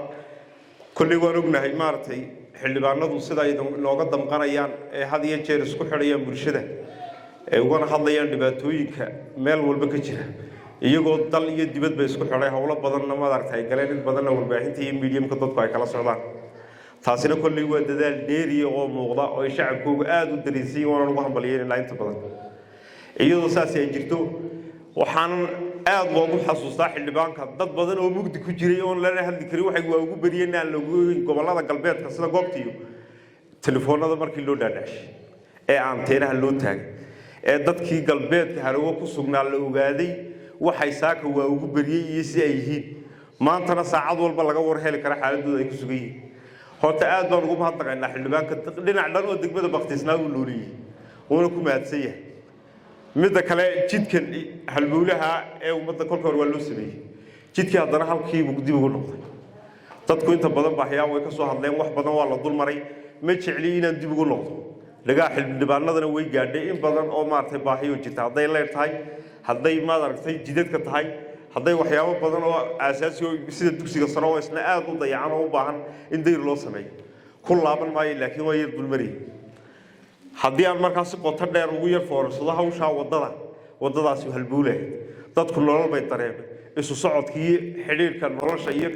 S9: kulli waan ognahay maartay xildhibaanadu sida ay nooga damqanayaan ee had iyo jeer isku xidhayaan bulshada ee uga hadlayaan dhibaatooyinka meel walba ka jira iyagoo dal iyo dibadba isku xidhay hawlo badanna maartay galeen in badanna warbaahinta iyo mediumka dadku ay kala socdaan taasina kulli waa dadaal dheeriyo oo muuqda oo shacabku aad u dareensay oo ugu hambalyeeyeen ilaa inta badan iyadoo saasi ay jirto waxaan aad loogu xasuustaa xildhibaanka dad badan oo mugdi ku jiray oo lana hadli karin waxay ugu bariyeen aan lagu gobolada galbeedka sida goobtiyo telefoonada markii loo dhaadhashay ee anteenaha loo taagay ee dadkii galbeedka Harawo ku sugnaa la ogaaday waxay saaka waa ugu bariyay iyo si ay yihiin maantana saacad walba laga war heli kara xaaladooda ay ku sugan yihiin horta aad baan ugu mahadnaqaynaa xildhibaanka dhinac dhan oo degmada Baqtisnaa uu nooliyay oo ku mahadsan yahay midda kale jidkan halbowlaha ee ummadda kolka hore waa loo sameeyay jidkii haddana halkii uu dib ugu noqday dadku inta badan baahiyaa way ka soo hadleen wax badan waa la dul maray ma jecli inaan dib ugu noqdo laga xildhibaanadana way gaadhay in badan oo maartay baahiyo jirta haday leer tahay haday maartay jidadka tahay haday waxyaabo badan oo asaasi oo sida dugsiga sare oo isna aad u dayacan oo u baahan in dayr loo sameeyo ku laaban maayo laakiin way dul maray haddii aan markaas qoto dheer ugu yar foorsado hawsha wadadaasi halbuulay dadku nolol bay dareemay isu socodkii xiriirka nolosha iyo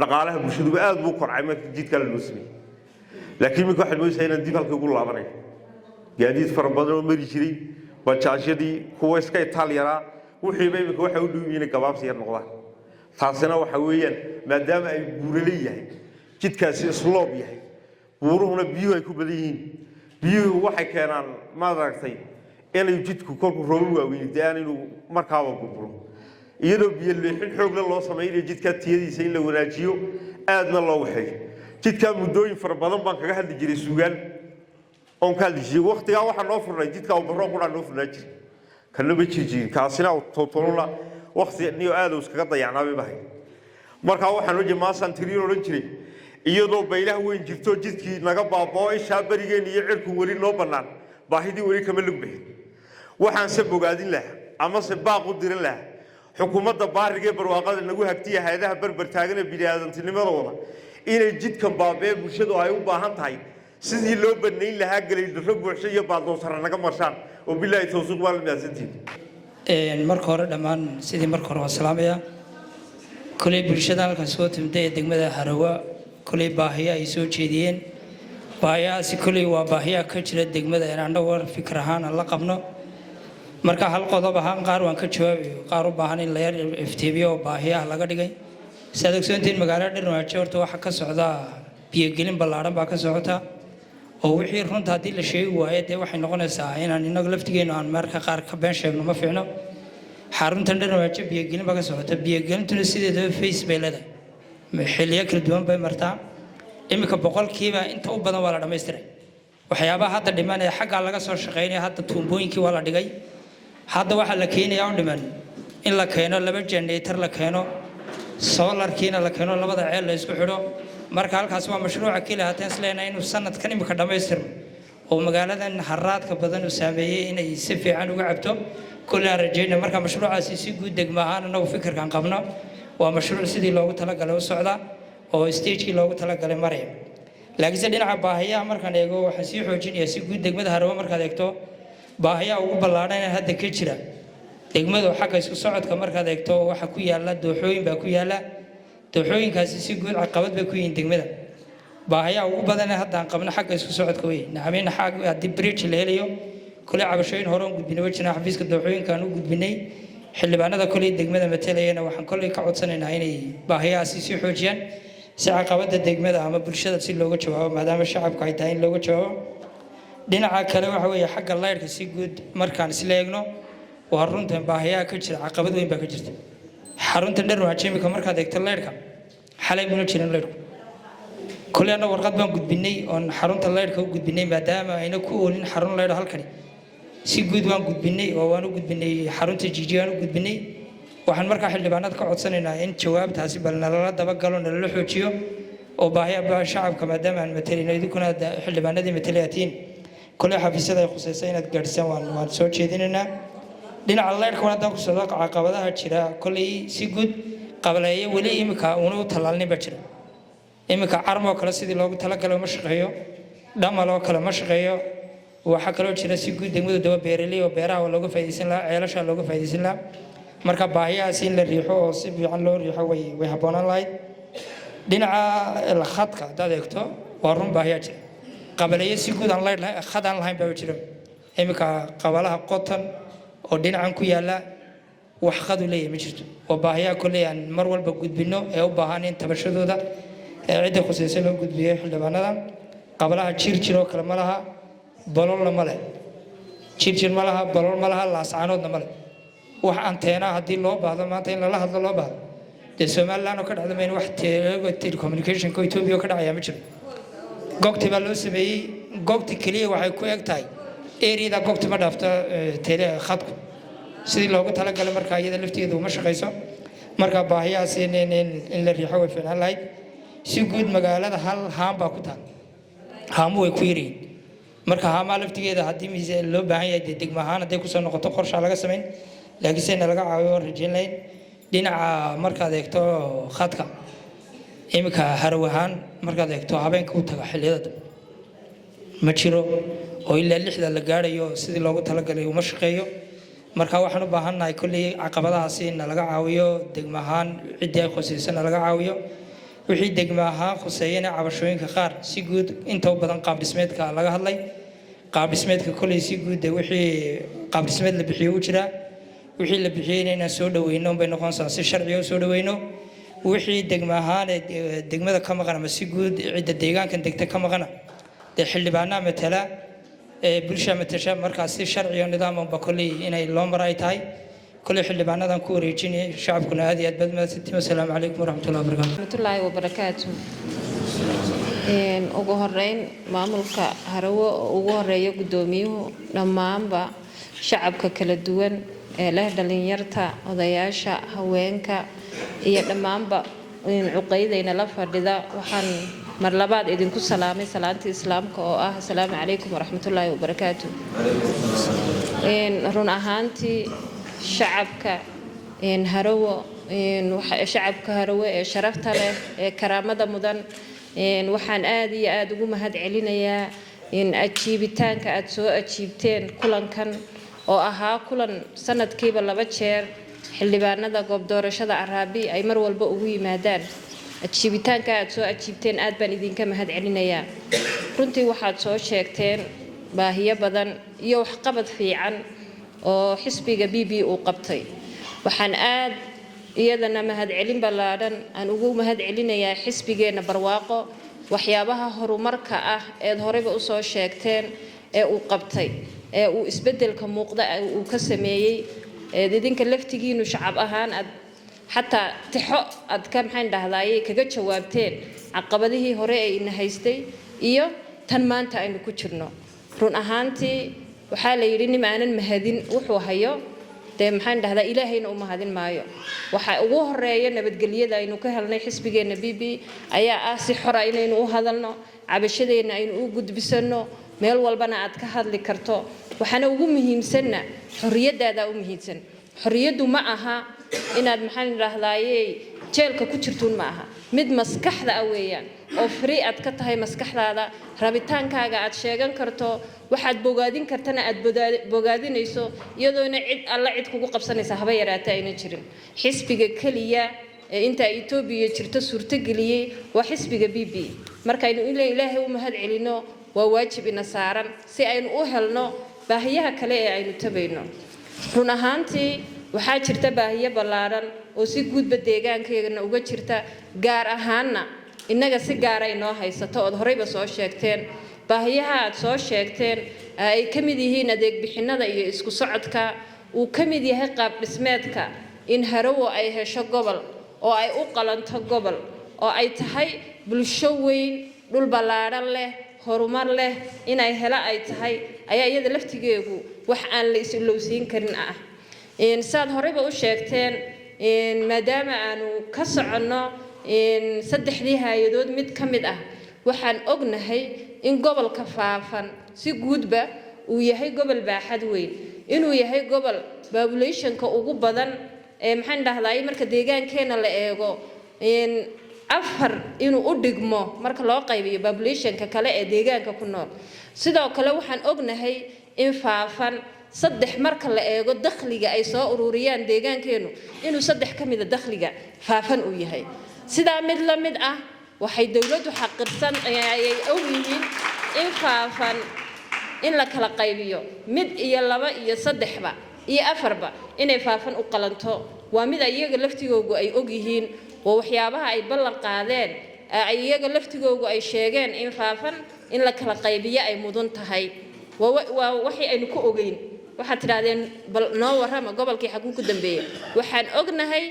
S9: dhaqaalaha bulshadu aad buu korcay markii jidka la loosmay laakiin mid waxa loo saynaa dib halka ugu laabanay gaadiid fara badan oo mari jiray bajaajyadii kuwa iska Itaaliyana wixii bay waxa u dhaweyeen gabaabsi yar noqdaan taasina waxa weeyaan maadaama ay buuraleeyahay jidkaasi isloob yahay buuruhuna biyo ay ku badan yihiin biyuhu waxay keenaan maaragtay inay jidku kolku roob waaweyn daan inuu markaaba burburo iyadoo biyo leexin xoog leh loo sameeyo jidka tiyadiisa in la wanaajiyo aadna loo waxay jidkaa muddooyin fara badan baan kaga hadli jiray suugaan oon ka hadli jiray waqtigaa waxaa noo furnay jidkaa uu barro qudhaa noo furnaa jiray kana ma jirin kaasina toltolona waqti niyo aad iskaga dayacnaabay bahay markaa waxaan u jamaasaan tiriir oran jiray iyadoo baylaha weyn jirto jidkii naga baaboo ishaa barigeen iyo cirku weli noo bannaan baahidii weli kama lug bixin waxaan se bogaadin lahaa ama se baaq u dirin lahaa xukuumadda baarigee barwaaqada nagu hagtiya hay'adaha barbar taagan ee bini'aadamtinimadooda inay jidkan baabee bulshadu ay u baahan tahay sidii loo banayn lahaa galay darro buuxsho iyo baadoosara naga marshaan oo bilaahi tawfiiq waa la mahadsantihiin
S5: marka hore dhammaan sidii marka hore waa salaamaya kulay bulshada halkan soo timday ee degmada Harawa kulay baahiya ay soo jeediyeen baahiyaasi kulay waa baahiya ka jira degmada in aan dhawr fikir ahaan la qabno marka hal qodob ahaan qaar waan ka jawaabayo qaar u baahan in la yar iftiimiyo baahiyaha laga dhigay sadaqsoontiin magaalada Dharnaajo horta waxa ka socda biyo gelin ballaaran baa ka socota oo wixii runta hadii la sheegi waayo dee waxay noqonaysaa inaan inaga laftigeena aan marka qaar ka been sheegno ma fiicno xaruntan Dharnaajo biyo gelin baa ka socota biyo gelintuna sideedaba Facebook-lada xilliyo kala duwan bay martaa imika boqolkiiba inta u badan waa la dhameystiray waxyaabaha hadda dhiman ee xagga laga soo shaqeynay hadda tuumbooyinkii waa la dhigay hadda waxa la keenayaa u dhiman in la keeno laba generator la keeno solarkiina la keeno labada ceel la isku xidho marka halkaas waa mashruuca kale haatan isleena inuu sanadkan imika dhameystirmo oo magaaladan haraadka badan uu saameeyay inay si fiican uga cabto kulli rajayna marka mashruucaasi si guud degmo ahaan anagu fikirkan qabno waa mashruuc sidii loogu talagalay u socda oo stage-kii loogu talagalay maray laakiin dhinaca baahiyaha markaan eego waxa si xoojinaya si guud degmada Harawa markaad eegto baahiyaha ugu ballaaran hadda ka jira degmada xagga isku socodka markaad eegto waxa ku yaala dooxooyin baa ku yaala dooxooyinkaasi si guud caqabad bay ku yihiin degmada baahiyaha ugu badan hadda aan qabno xagga isku socodka weey naxameena xagga hadii bridge la helayo kulli cabashooyin hore oo gudbinay wajina xafiiska dooxooyinkan u gudbinay xildhibaanada kulli degmada matalayna waxaan kulli ka codsanaynaa inay baahiyahaasi si xoojiyaan si caqabada degmada ama bulshada si looga jawaabo maadaama shacabku ay tahay in looga jawaabo dhinaca kale waxa weeye xagga leerka si guud markaan isla eegno waa runta baahiyaha ka jira caqabad weyn baa ka jirta xarunta Dharnaajo imika markaad eegto leerka xalay muna jirin leerku kulli ana warqad baan gudbinay oo xarunta leerka u gudbinay maadaama ayna ku oolin xarun leer halkani si guud waan gudbinay oo waan u gudbinay xarunta jijiyan u gudbinay waxaan markaa xildhibaanada ka codsanaynaa in jawaabtaasi bal nala daba galo nala xoojiyo oo baahiyaha shacabka maadaama aan matalayno idinkuna xildhibaanadii matalayatiin kulli xafiisyada ay khusaysan inaad gaadhsaan waan soo jeedinaynaa dhinaca leerka waddan ku soo caqabadaha jira kulli si guud qabaleeyo wali imika una u talaalnay ba jira imika carmo kale sidii loogu talagalay ma shaqeeyo dhamal oo kale ma shaqeeyo waxa kale oo jira si guud degmada daba beeraley oo beeraha looga faa'iideysan lahaa ceelasha looga faa'iideysan lahaa marka baahiyahaas in la riixo oo si fiican loo riixo way habboonaan lahayd dhinaca la khadka hadaad eegto waa run baahiyaa jira qabaleeyo si guud aan leedahay khad aan lahayn baa jira imika qabalaha qotan oo dhinacan ku yaala wax khad u leeyahay ma jirto oo baahiyaha kulli aan mar walba gudbino ee u baahan in tabashadooda cidda khusaysan loo gudbiyo xildhibaanada qabalaha jirjiroo kale ma laha bololna ma leh jirjir ma laha bolol ma laha laascaanoodna ma leh wax anteena haddii loo baahdo maanta in lala hadlo loo baahdo dee Somaliland oo ka dhacda mayn wax telecommunication-ka Ethiopia ka dhacaya ma jiro goobtii baa loo sameeyey goobtii kaliya waxay ku eg tahay area goobtii ma dhaafta tele khadku sidii loogu talagalay marka iyada lafteedu uma shaqeyso marka baahiyahaas in la riixo way fiican lahayd si guud magaalada hal haan baa ku taal haamu way ku yiriin marka haamaa laftigeeda haddii miisaan loo baahan yahay degmo ahaan hadday kusoo noqoto qorshe laga sameyn laakiin si laga caawiyo rajayn lahayn dhinaca markaad eegto khadka imika Harawa ahaan markaad eegto habeenka u taga xilliyada ma jiro oo ilaa 6 la gaarayo sidii loogu talagalay uma shaqeeyo marka waxaan u baahanahay kulli caqabadahaasi in laga caawiyo degmo ahaan cidii ay khusaysan laga caawiyo wixii degmo ahaan khuseeyana cabashooyinka qaar si guud inta u badan qaab dhismeedka laga hadlay qaab dhismeedka kulli si guud wixii qaab dhismeed la bixiyo u jira wixii la bixiyay inaan soo dhaweyno bay noqonaysaa si sharci ah soo dhaweyno wixii degmo ahaan degmada ka maqan ama si guud cidda deegaanka degta ka maqan de xildhibaanada matala bulshada matasha markaas si sharci ah nidaam ah kulli inay loo maray tahay كل حل بعنا ذا كوري جيني شعبكنا هذه أدبل ما ستي والسلام عليكم ورحمة الله وبركاته.
S10: ugu horeyn maamulka Harawo ugu horeeyo gudoomiyuhu dhammaanba shacabka kala duwan ee leh dhalinyarta odayaasha haweenka iyo dhammaanba cuqaydayna la fadhida waxaan mar labaad idinku salaamay salaanta islaamka oo ah assalaamu calaykum waraxmatullaahi wabarakaatuh run ahaantii shacabka Harawo shacabka Harawo ee sharafta leh ee karaamada mudan waxaan aad iyo aad ugu mahad celinayaa ajiibitaanka aad soo ajiibteen kulankan oo ahaa kulan sanadkiiba 2 jeer xildhibaanada goob doorashada Araabi ay mar walba ugu yimaadaan ajiibitaanka aad soo ajiibteen aad baan idinka mahad celinayaa runtii waxaad soo sheegteen baahiyo badan iyo waxqabad fiican oo xisbiga BB uu qabtay waxaan aad iyadana mahad celin ballaaran aan ugu mahad celinayaa xisbigeena barwaaqo waxyaabaha horumarka ah ee horeba u soo sheegteen ee uu qabtay ee uu isbedelka muuqda uu ka sameeyay idinka laftigiinu shacab ahaan aad xataa tixo aad ka maxaan dhahdayay kaga jawaabteen caqabadihii hore ee ina haystay iyo tan maanta aynu ku jirno run ahaantii waxaa la yiri nimaanan mahadin wuxuu hayo maxaan dhahdaa ilaahayna u mahadin maayo waxa ugu horeeya nabadgelyada aynu ka helnay xisbigeena BB ayaa ah si xor ah inaynu u hadalno cabashadeena aynu u gudbisano meel walbana aad ka hadli karto waxana ugu muhiimsanna xorriyadaada u muhiimsan xorriyadu ma aha inaad maxaan dhahdaayay jeelka ku jirtuun ma aha mid maskaxda ah weeyaan oo free aad ka tahay maskaxdaada rabitaankaaga aad sheegan karto waxaad bogaadin kartana aad bogaadinayso iyadoona cid alla cid kugu qabsanaysa haba yaraatay ayna jirin xisbiga kaliya ee inta Itoobiya jirto suurto galiyay waa xisbiga BB marka aynu ilaahay u mahad celino waa waajib ina saaran si aynu u helno baahiyaha kale ee aynu tabayno run ahaantii waxaa jirta baahiyo ballaaran oo si guudba deegaankeena uga jirta gaar ahaanna inaga si gaar ah inoo haysato oo horeyba soo sheegteen baahiyaha aad soo sheegteen ay kamid yihiin adeeg bixinada iyo isku socodka uu kamid yahay qaab dhismeedka in Harawo ay hesho gobol oo ay u qalanto gobol oo ay tahay bulsho weyn dhul ballaaran leh horumar leh inay hela ay tahay ayaa iyada laftigeegu wax aan la islowsiin karin ah saad horeyba u sheegteen maadaama aanu ka socono saddexdii hay'adood mid kamid ah waxaan ognahay in gobolka faafan si guudba uu yahay gobol baaxad weyn inuu yahay gobol population-ka ugu badan ee maxaan dhahdaay marka deegaankeena la eego afar inuu u dhigmo marka loo qaybiyo population-ka kale ee deegaanka ku nool sidoo kale waxaan ognahay in faafan saddex marka la eego dakhliga ay soo ururiyaan deegaankeenu inuu saddex kamid ah dakhliga faafan uu yahay sidaa mid la mid ah waxay dawladdu xaqirsan ay ogyihiin in faafan in la kala qaybiyo mid iyo laba iyo saddexba iyo afarba inay faafan u qalanto waa mid iyaga laftigoogu ay ogyihiin oo waxyaabaha ay ballan qaadeen iyaga laftigoogu ay sheegeen in faafan in la kala qaybiyo ay mudan tahay waa waxay aynu ku ogeyn waxaad tidhaahdeen bal noo warrama gobolkii xaguu ku dambeeyay waxaan ognahay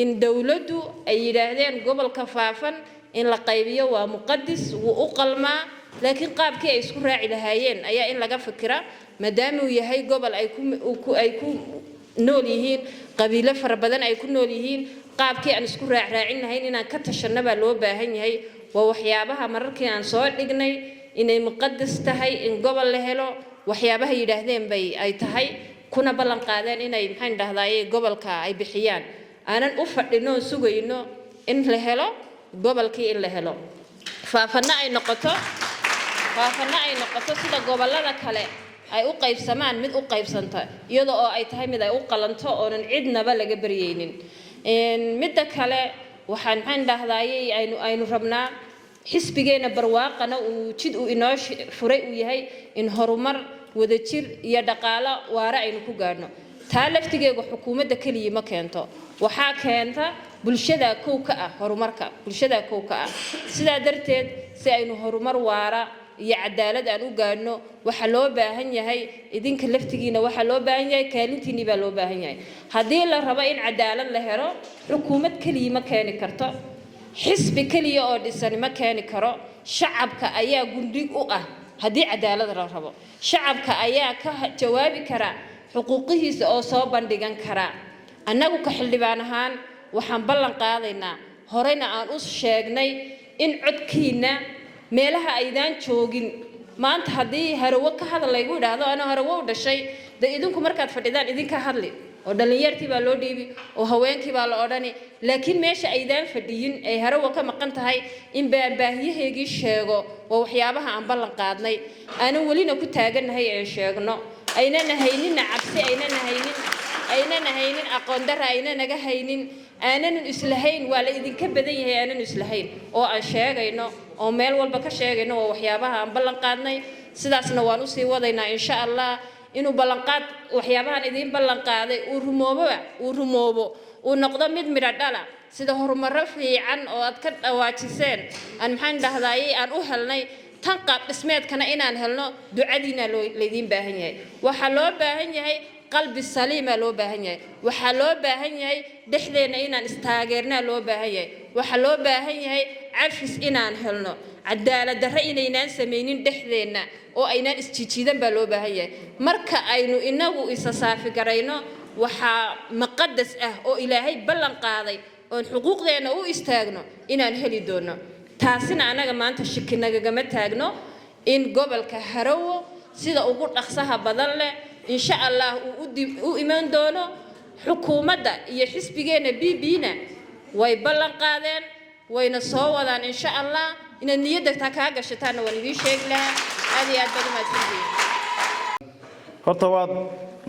S10: in dawladdu ay yidhaahdeen gobolka faafan in la qaybiyo waa muqaddis wuu u qalmaa laakiin qaabkii ay isku raaci lahaayeen ayaa in laga fikira maadaama uu yahay gobol ay ku nool yihiin qabiilo fara badan ay ku nool yihiin qaabkii aan isku raacin lahayn inaan ka tashanno baa loo baahan yahay waa waxyaabaha mararkii aan soo dhignay inay muqaddis tahay in gobol la helo waxyaabaha yidhaahdeen bay ay tahay kuna ballan qaadeen inay maxaan dhahdaayay gobolka ay bixiyaan aanan u fadhino sugayno in la helo gobolkii in la helo faafana ay noqoto sida gobolada kale ay u qaybsamaan mid u qaybsanta iyadoo oo ay tahay mid ay u qalanto oonan cidnaba laga baryaynin midda kale waxaan maxaan dhahdaayay aynu rabnaa xisbigeena barwaaqana uu jid uu inoo furay uu yahay in horumar wadajir iyo dhaqaale waara aynu ku gaadhno taa laftigeegu xukuumadda kaliya ma keento waxaa keenta bulshada kow ka ah horumarka bulshada kow ka ah sidaa darteed si aynu horumar waara iyo cadaalad aan u gaadhno waxa loo baahan yahay idinka laftigiina waxa loo baahan yahay kaalintiini baa loo baahan yahay haddii la rabo in cadaalad la helo xukuumad kaliya ma keeni karto xisbi kaliya oo dhisan ma keeni karo shacabka ayaa gundhig u ah haddii cadaalad la rabo shacabka ayaa ka jawaabi kara xuquuqihiisa oo soo bandhigan kara annagu ka xildhibaan ahaan waxaan ballan qaadaynaa horeyna aan u sheegnay in codkiina meelaha aydaan joogin maanta haddii harawo ka hadal laygu idhaahdo anoo harawo u dhashay dee idinku markaad fadhidaan idinka hadli oo dhalinyartii baa loo dhiibi oo haweenkii baa la odhani laakiin meesha aydaan fadhiyin ay harawo ka maqan tahay in baahiyaheegii sheego waa waxyaabaha aan ballan qaadnay aanan welina ku taagannahay ee sheegno aynana haynin cabsi aynana haynin aqoon darra aynanaga haynin aanan islahayn waa la idinka badan yahay aanan islahayn oo aan sheegayno oo meel walba ka sheegayno waa waxyaabaha aan ballan qaadnay sidaasna waan u sii wadaynaa insha Allah inuu ballan qaad waxyaabahan idin ballan qaaday uu rumoobo uu noqdo mid midho dhala sida horumar fiican oo aad ka dhawaajiseen aan maxaan dhahdaayay aan u helnay tan qaab dhismeedkana inaan helno ducadiina leedin baahan yahay waxa loo baahan yahay qalbi saliima loo baahan yahay waxa loo baahan yahay dhexdeena inaan istaageerna loo baahan yahay waxa loo baahan yahay cafis inaan helno cadaalad darro inaynaan sameeynin dhexdeena oo aynaan isjijiidan baa loo baahan yahay marka aynu inagu isa saafi garayno waxa maqadas ah oo ilaahay ballan qaaday oo xuquuqdeena u istaagno inaan heli doono taasina anaga maanta shaki nagagama taagno in gobolka Harawo sida ugu dhaqsaha badan leh insha Allah uu iman doono xukuumadda iyo xisbigeena BB-na way ballan qaadeen wayna soo wadaan insha Allah in niyadda ta ka gashataan waan idin sheegi lahaa aad iyo aad baad mahadsantihiin
S11: horta waad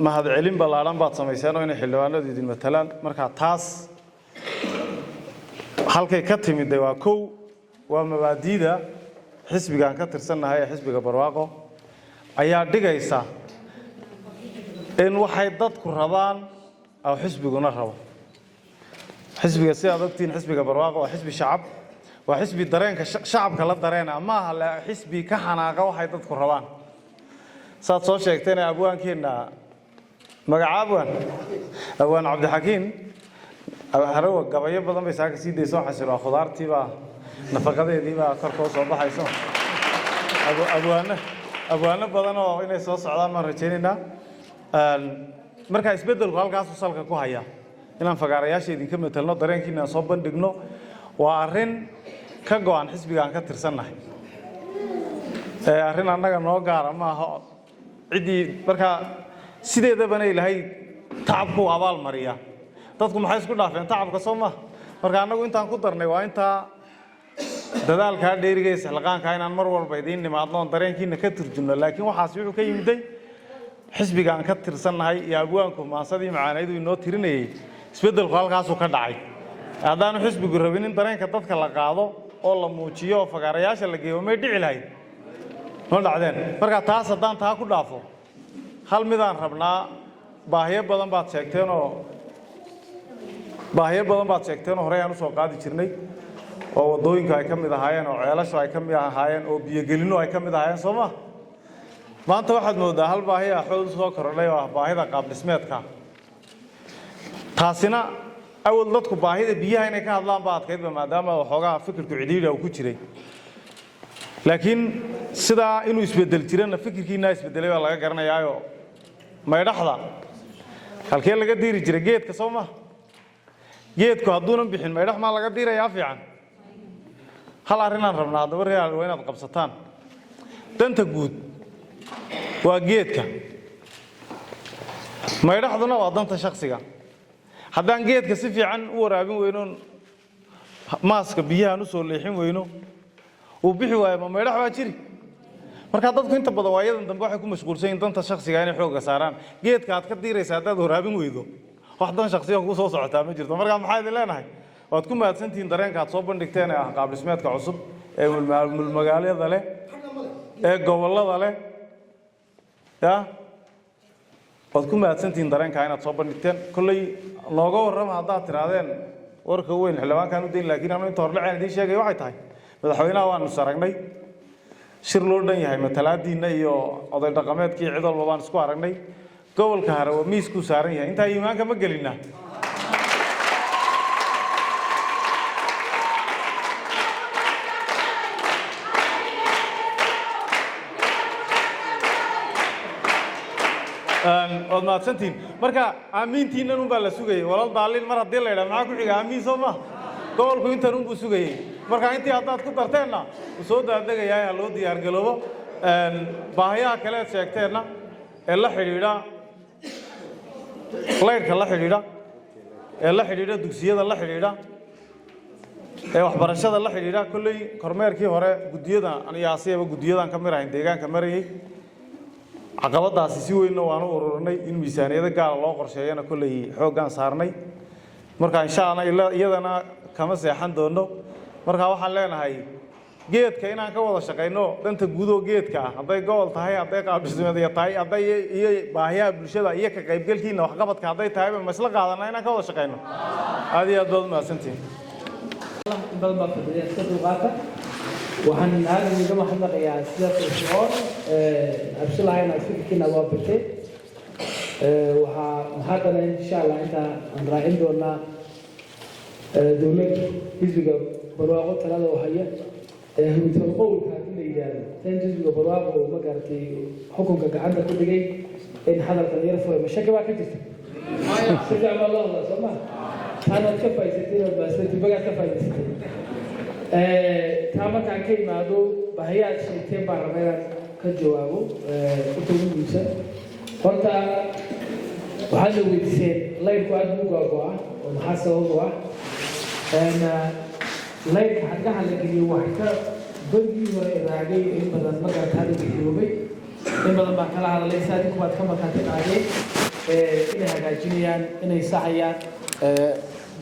S11: mahad celin balaaran baad samayseen oo inay xildhibaanadu idin matalaan marka taas halkay ka timid waa kow waa mabaadiida xisbigan ka tirsannahay ee xisbiga barwaaqo ayaa dhigaysa in waxay dadku rabaan oo xisbiguna rabo xisbiga si aad ogtiin xisbiga barwaaqo waa xisbi shacab waa xisbi dareenka shacabka la dareena ma aha la xisbi ka xanaaqa waxay dadku rabaan saad soo sheegteen abwaankeena magacaabwan abwaan Cabdixakiin Harawo gabayo badan bay saaka sii deeyso xasilo khudaartii baa nafaqadeedii baa korkoo soo baxayso abwaana badan oo inay soo socdaan ma rajaynayna marka isbedelku halkaas uu salka ku haya inaan fagaarayaasha idinka metelno dareenkiina soo bandhigno waa arrin ka go'an xisbigan ka tirsannahay arrin annaga noo gaar ma aha cidii marka sideedaba ilaahay tacabku abaal mariya dadku maxay isku dhaafeen tacabka Soomaa marka annagu intaan ku darnay waa inta dadaalka dheerigeys halqaanka inaan mar walba idin nimaadno dareenkiina ka turjumno laakiin waxaas wuxuu ka yimiday xisbigan ka tirsannahay iyo abwaanku maasadii macaanaydu inoo tirinayay isbedelku halkaas uu ka dhacay hadaan xisbigu rabin in dareenka dadka la qaado oo la muujiyo fagaarayaasha la geeyo may dhici lahayd ma dhacdeen marka taas hadaan taa ku dhaafo hal midaan rabnaa baahiyo badan baad sheegteen hore aan u soo qaadi jirnay oo wadooyinka ay ka mid ahaayeen oo ceelasho ay ka mid ahaayeen oo biyo gelino ay ka mid ahaayeen Soomaa maanta waxaad moodaa hal baahi ah xoog soo korodhay oo baahida qaab dhismeedka taasina awal dadku baahida biyaha inay ka hadlaan baad kaydba maadaama waxoogaa fikirku cidhiidhi uu ku jiray laakiin sida inuu isbedel jirana fikirkiina isbedelay waa laga garanayaayo maydhaxda halkee laga diiri jiray geedka Soomaa geedku hadduunan bixin maydhax ma laga diirayaa fiican hal arrinaan rabnaa hadaba real waa inaad qabsataan danta guud waa geedka maydhaxduna waa danta shakhsiga haddaan geedka si fiican u waraabin weyno maaska biyaha u soo leexin weyno uu bixi waayo ma maydhax waa jiri marka dadku inta badan waayadan dambe waxay ku mashquulsan yihiin danta shakhsiga inay xoog saaraan geedka aad ka diiraysaa hadaad waraabin weydo wax dan shakhsiga ku soo socotaa ma jirto marka maxay idin leenahay waad ku mahadsantihiin dareenka aad soo bandhigteen ee qaab dhismeedka cusub ee magaalada leh ee gobolada leh waad ku mahadsantihiin dareenka inaad soo bandhigteen kullay looga warrama haddaad tiraadeen warka weyn xildhibaankan u dayn laakiin anu inta hordhaceen idiin sheegay waxay tahay madaxweynaha waanu saragnay shir loo dhan yahay matalaadiina iyo oday dhaqameedkii cid walba baan isku aragnay gobolka Harawo miisku saaran yahay inta iimaanka ma gelina waad mahadsantihiin marka aamiintiinnan unbaa la sugayay walal daalin mar haddii la yidhaha maxaa ku xiga aamiin soo ma gobolku intan unbuu sugayay marka intii haddaad ku darteenna uu soo daaddegayaa ha loo diyaargaloobo baahiyaha kale aad sheegteenna ee la xidhiidha laydhka la xidhiidha ee la xidhiidha dugsiyada la xidhiidha ee waxbarashada la xidhiidha kolley kormeerkii hore guddiyada aniga asiyaba guddiyadan ka mirahayn deegaanka marayay caqabadaasi si weynna waan u ururinay in miisaaniyada gaara loo qorsheeyana kolley xooggaan saarnay marka insha allah iyadana kama seexan doono marka waxaan leenahay geedka inaan ka wada shaqayno danta guudoo geedka ah hadday gobol tahay hadday qaabdhismeedya tahay hadday iyo baahiyaha bulshada iyo ka qaybgalkiina waxqabadka hadday tahayba ma isla qaadanaa inaan ka wada shaqayno aad iyo aad baad mahadsantihiin
S12: waxaan aad uga mahadnaqayaa sidaas socod absulaha inaad fikirkiina waa batay waxaa haddana insha allah inta aan raacin doonaa dowladda xisbiga barwaaqo talada oo haya hurtal qowlka haddii la yidhaahdo tan xisbiga barwaaqo ma garatay xukunka gacanta ku dhigay in hadalkan yar furay mashaka baa ka jirta si fiican baa loo hadlaa soo maa taanaad ka faa'iidsatay inaad baasatay bagaad ka faa'iidaysatay taa markaan ka imaado bahiyaad sheegteen baan rabaa inaan ka jawaabo inta ugu muhiimsan horta waxaad la weydiiseen laydhku aad ugu googo'a oo maxaa sabab u ah laydhka xadgaha la geliyo wax ka bergii hore raagay in badan markaad hadda bixiyoobay in badan baa kala hadalay saa adinku baad ka markaati qaadeen inay hagaajinayaan inay saxayaan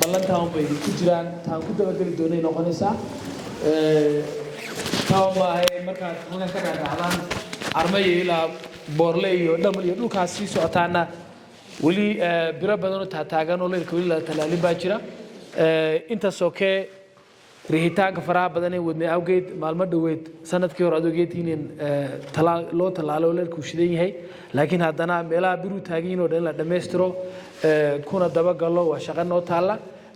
S12: ballantaan bay ku jiraan taan ku dabageli doonay noqonaysaa taa maahay markaad halkan ka dhaadhacdaan armayo ilaa boorle iyo dhamal iyo dhulkaas sii socotaana weli biro badanoo taataagan oo leyrka weli la talaalin baa jira inta sokee rihitaanka faraha badan ee wadnay awgeed maalmo dhoweed sanadkii hore adogeetiin in loo tallaalo oo leyrku shidan yahay laakiin haddana meelaha biru taagiin oo dhan in la dhammaystiro kuna dabagalo waa shaqo noo taalla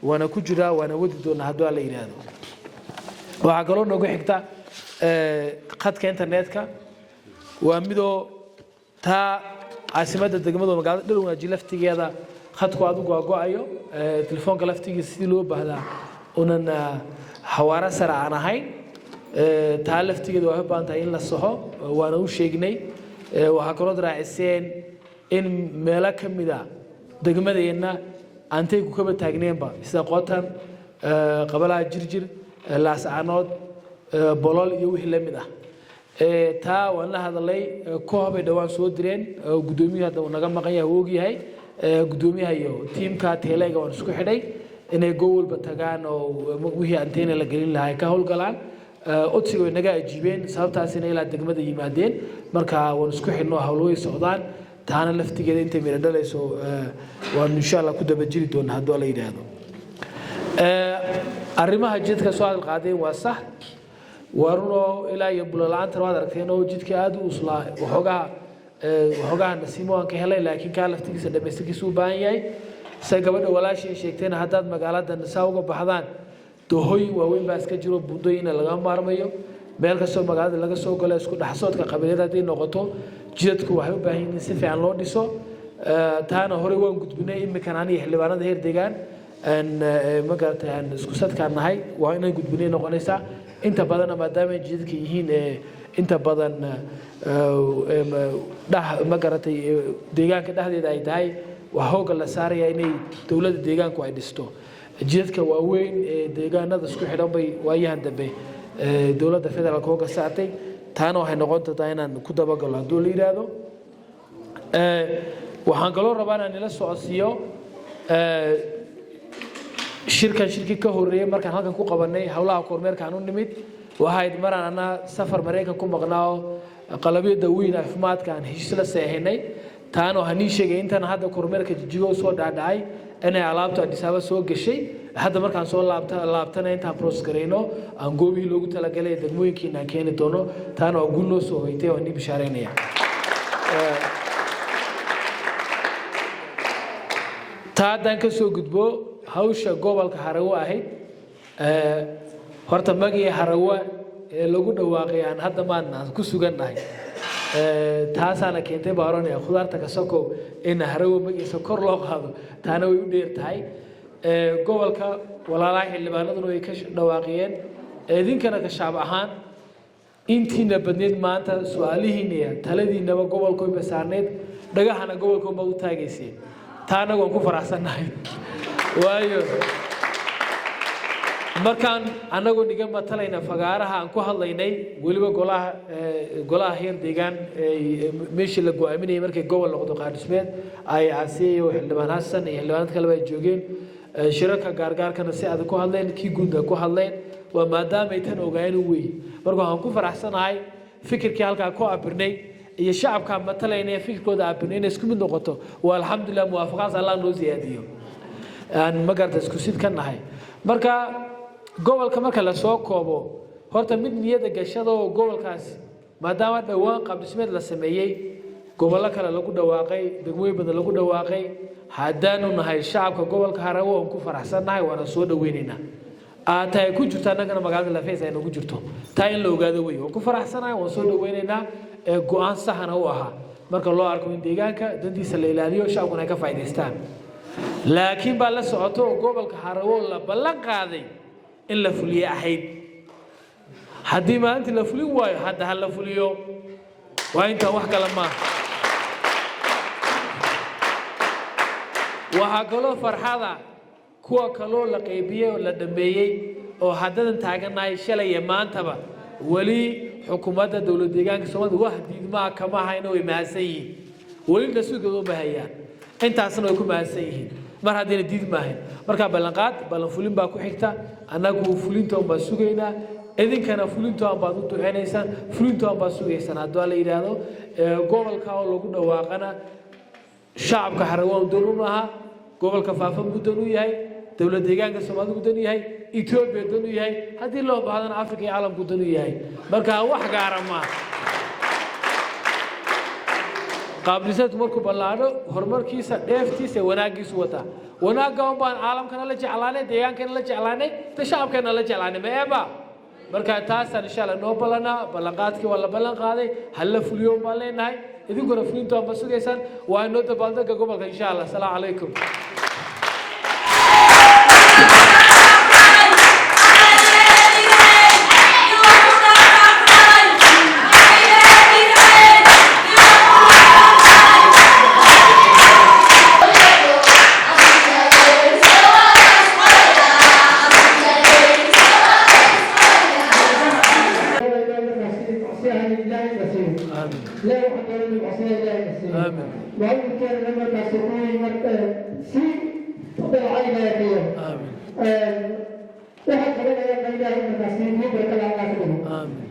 S12: waana ku jiraa waana wadi doonaa hadduu la yidhaahdo waxaa kaloo noogu xigta khadka internetka waa midoo taa caasimadda degmada magaalada dhul wanaaji laftigeeda khadku aad u googo'ayo telefoonka laftigiisa sidii loo baahdaa unan xawaaro sare aan ahayn taa laftigeeda waa u baahan tahay in la saxo waana u sheegnay waxaa kaloo raaciseen in meelo ka mida degmadeenna antaygu kaba taagneenba sida qotan qabalaha jirjir laascanood bolol iyo wixii la mid ah taa waan la hadalay kooxbay dhowaan soo direen gudoomiyuhu hadda uu naga maqan yahay uu ogyahay gudoomiyaha iyo tiimka teelayga waan isku xidhay inay gowlba tagaan oo wixii anteena la gelin lahaa ka howlgalaan odsiga way naga ajiibeen sababtaasina ilaa degmada yimaadeen marka waan isku xidhno hawlooy socdaan taana laftigeeda intay mira dhalayso waan insha allah ku daba jiri doonaa hadduu la yidhaahdo arrimaha jidka soo hadal qaadeen waa sax warunoo ilaa iyo bulola'aantana waad aragteen oo jidka aad u uslaa waxoogaha nasiimo aan ka helay laakiin kaa laftigiisa dhammaystirkiisa u baahan yahay se gabadha walaashii sheegteen haddaad magaaladan saa uga baxdaan doohooyin waaweyn baa iska jiro buundooyina laga maarmayo meel kastoo magaalada laga soo galo isku dhaxsoodka qabiilada hadday noqoto jidadku waxay u baahan yihiin in si fiican loo dhiso taana horey waan gudbinay iminkan aniga xildhibaanada heer deegaan ma garatay aan isku sadkaan nahay waa inaan gudbinay noqonaysaa inta badanna maadaama ay jidadka yihiin inta badan ma garatay deegaanka dhexdeeda ay tahay waa hooga la saaraya inay dowladda deegaanku ay dhisto jidadka waaweyn ee deegaanada isku xidhan bay waayahan dambe dowladda federaalka hooga saartay taana waxay noqon doontaa inaan ku dabagalo hadduu la yidhaahdo waxaan kaloo rabaa inaan ila socodsiiyo shirkii ka horreeyay markaan halkan ku qabanay howlaha kormeerkaan u nimid waxayd maraan anaa safar maraykan ku maqnaa qalabyada weyn caafimaadka aan heshiis la seexinay taana waxaan ii sheegay intaan hadda kormeerka jijigo soo dhaadhacay inay alaabta adhisaaba soo gashay hadda markaan soo laabtana intaan process garayno aan goobihii loogu talagalay degmooyinkiina aan keeni doono taana waa guul loo soo hoytay waan ii bishaareynaya taa haddaan ka soo gudbo hawsha gobolka harawo ahayd horta magii harawo ee lagu dhawaaqay aan hadda maan ku sugannahay taasaana keentay baaronaya khudaarta ka sokow in harawo magiisa kor loo qaado taana way u dheer tahay gobolka walaalaha xildhibaanaduna way ka dhawaaqiyeen idinkana ka shaab ahaan intiina badneed maanta su'aalihiina iyo taladiinaba gobolka way basaarneed dhagahana gobolka ma u taagaysay taana waan ku faraxsanahay waayo markaan anagoo dhiga matalayna fagaaraha aan ku hadlaynay weliba golaha heer deegaan meeshii la go'aaminayay markay gobol noqdo qaadhismeed ay caasiyo xildhibaan xasan iyo xildhibaanad kale ay joogeen shirarka gaargaarkana si aad ku hadleen kii guudna ku hadleen waa maadaama ay tan ogaayeen weey marka waxaan ku faraxsanahay fikirkii halkaa ku abirnay iyo shacabka matalayna fikirkooda abirnay inay isku mid noqoto waa alxamdulillah muwaafaqaas Allah noo siyaadiyo aan magarta isku sid ka nahay marka gobolka marka la soo koobo horta mid niyada gashado gobolkaas maadaama dhawaan qaab dhismeed la sameeyay gobolka kale lagu dhawaaqay degmooyin badan lagu dhawaaqay haddaanu nahay shacabka gobolka harawo aan ku faraxsanahay waana soo dhaweynaynaa aatay ku jirta annagana magaalada Lafeys ay nagu jirto taa in la ogaado way oo ku faraxsanahay waan soo dhaweynaynaa go'aan saxana u ahaa marka loo arko in deegaanka dandiisa la ilaaliyo shacabkuna ay ka faa'iideystaan laakiin baa la socoto gobolka harawo la ballan qaaday in la fuliyo ahayd haddii maanta la fulin waayo hadda ha la fuliyo waa inta wax kale ma waxa kaloo farxada kuwa kaloo la qaybiyay oo la dhameeyay oo haddadan taaganahay shalay maantaba wali xukuumadda dawladda deegaanka Soomaaliya wax diidmaha kama hayno way mahadsan yihiin wali rasuulkooda ma hayaan intaasna way ku mahadsan yihiin mar haddii diid maahay marka ballan fulin baa ku xigta anagu fulinta baa sugaynaa idinkana fulinta baa u duceynaysan fulinta baa sugaysan haddii la yiraahdo gobolka oo lagu dhawaaqana shacabka harawo doonumaha gobolka Faafan mudan u yahay dawladda deegaanka Soomaaliya mudan u yahay Itoobiya mudan u yahay haddii loo baahdan Afrika iyo caalamku mudan u yahay marka wax gaar ah qaablisad markuu ballaado horumarkiisa dheeftiisa wanaagiisu wata wanaaga baan caalamkana la jeclaanay deegaankana la jeclaanay shacabkana la jeclaanay meeba marka taas insha Allah noo ballanqaadkii waa la ballan qaaday hal la fuliyo baan leenahay idinkuna fulinta ma sugaysan waa inoo dabaaldega gobolka insha Allah salaamu calaykum آمين.